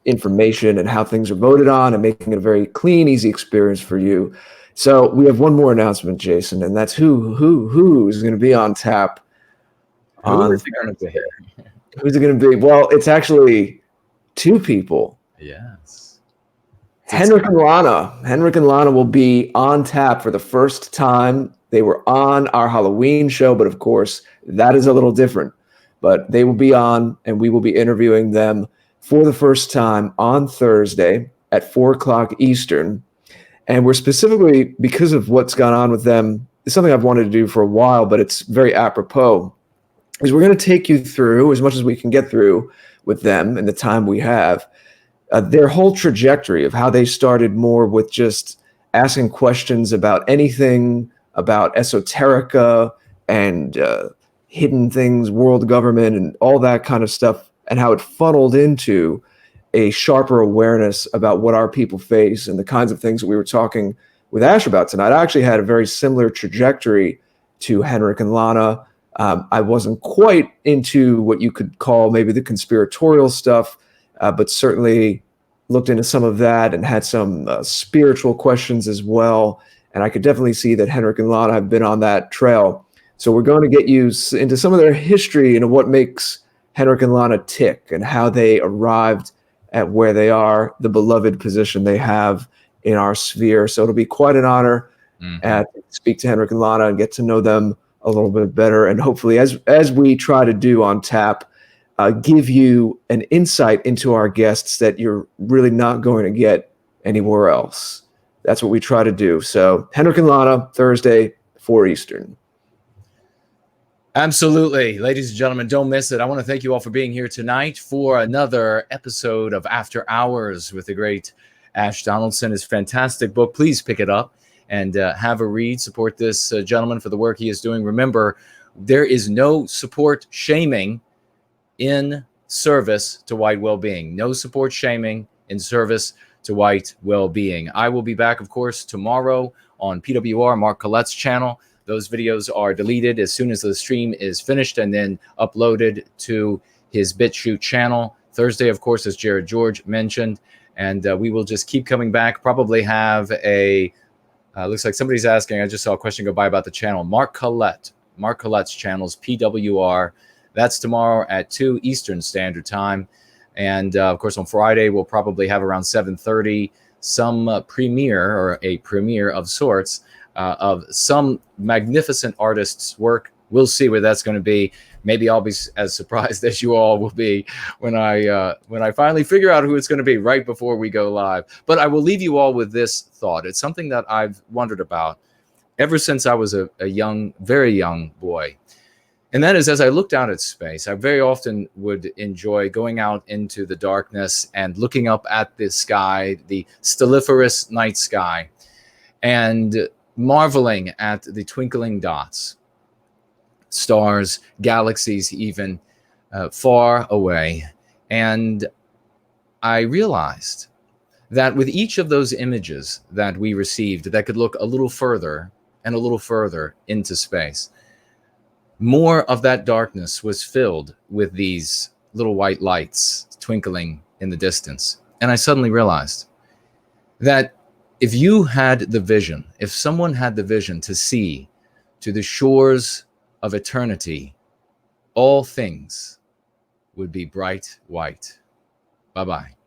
information and how things are voted on and making it a very clean, easy experience for you. So we have one more announcement, Jason, and that's who's going to be on tap. Who is it going to be? Who's it going to be? Well, it's actually two people. Yes. Henrik and Lana. Henrik and Lana will be on tap for the first time. They were on our Halloween show, but of course, that is a little different. But they will be on, and we will be interviewing them for the first time on Thursday at 4 o'clock Eastern. And we're specifically, because of what's gone on with them, it's something I've wanted to do for a while, but it's very apropos, is we're going to take you through, as much as we can get through with them in the time we have, their whole trajectory of how they started more with just asking questions about anything, about esoterica and hidden things, world government, and all that kind of stuff, and how it funneled into a sharper awareness about what our people face and the kinds of things that we were talking with Ash about tonight. I actually had a very similar trajectory to Henrik and Lana. I wasn't quite into what you could call maybe the conspiratorial stuff, but certainly looked into some of that and had some spiritual questions as well. And I could definitely see that Henrik and Lana have been on that trail. So we're going to get you into some of their history and what makes Henrik and Lana tick and how they arrived at where they are, the beloved position they have in our sphere. So it'll be quite an honor to speak to Henrik and Lana and get to know them a little bit better. And hopefully, as we try to do on tap, give you an insight into our guests that you're really not going to get anywhere else. That's what we try to do. So Henrik and Lana, Thursday, 4 Eastern. Absolutely. Ladies and gentlemen, don't miss it. I want to thank you all for being here tonight for another episode of After Hours with the great Ash Donaldson. His fantastic book. Please pick it up and have a read. Support this gentleman for the work he is doing. Remember, there is no support shaming in service to white well-being. No support shaming in service to white well-being. I will be back, of course, tomorrow on PWR, Mark Collette's channel. Those videos are deleted as soon as the stream is finished and then uploaded to his BitChute channel. Thursday, of course, as Jared George mentioned. And we will just keep coming back. Probably have a, looks like somebody's asking, I just saw a question go by about the channel. Mark Collette's channel's PWR. That's tomorrow at 2 Eastern Standard Time. And, of course, on Friday, we'll probably have around 7:30 some premiere or a premiere of sorts of some magnificent artist's work. We'll see where that's going to be. Maybe I'll be as surprised as you all will be when I finally figure out who it's going to be right before we go live. But I will leave you all with this thought. It's something that I've wondered about ever since I was a young, very young boy. And that is, as I looked out at space, I very often would enjoy going out into the darkness and looking up at the sky, the stelliferous night sky, and marveling at the twinkling dots, stars, galaxies, even far away. And I realized that with each of those images that we received that could look a little further and a little further into space, more of that darkness was filled with these little white lights twinkling in the distance. And I suddenly realized that if you had the vision, if someone had the vision to see to the shores of eternity, all things would be bright white. Bye-bye.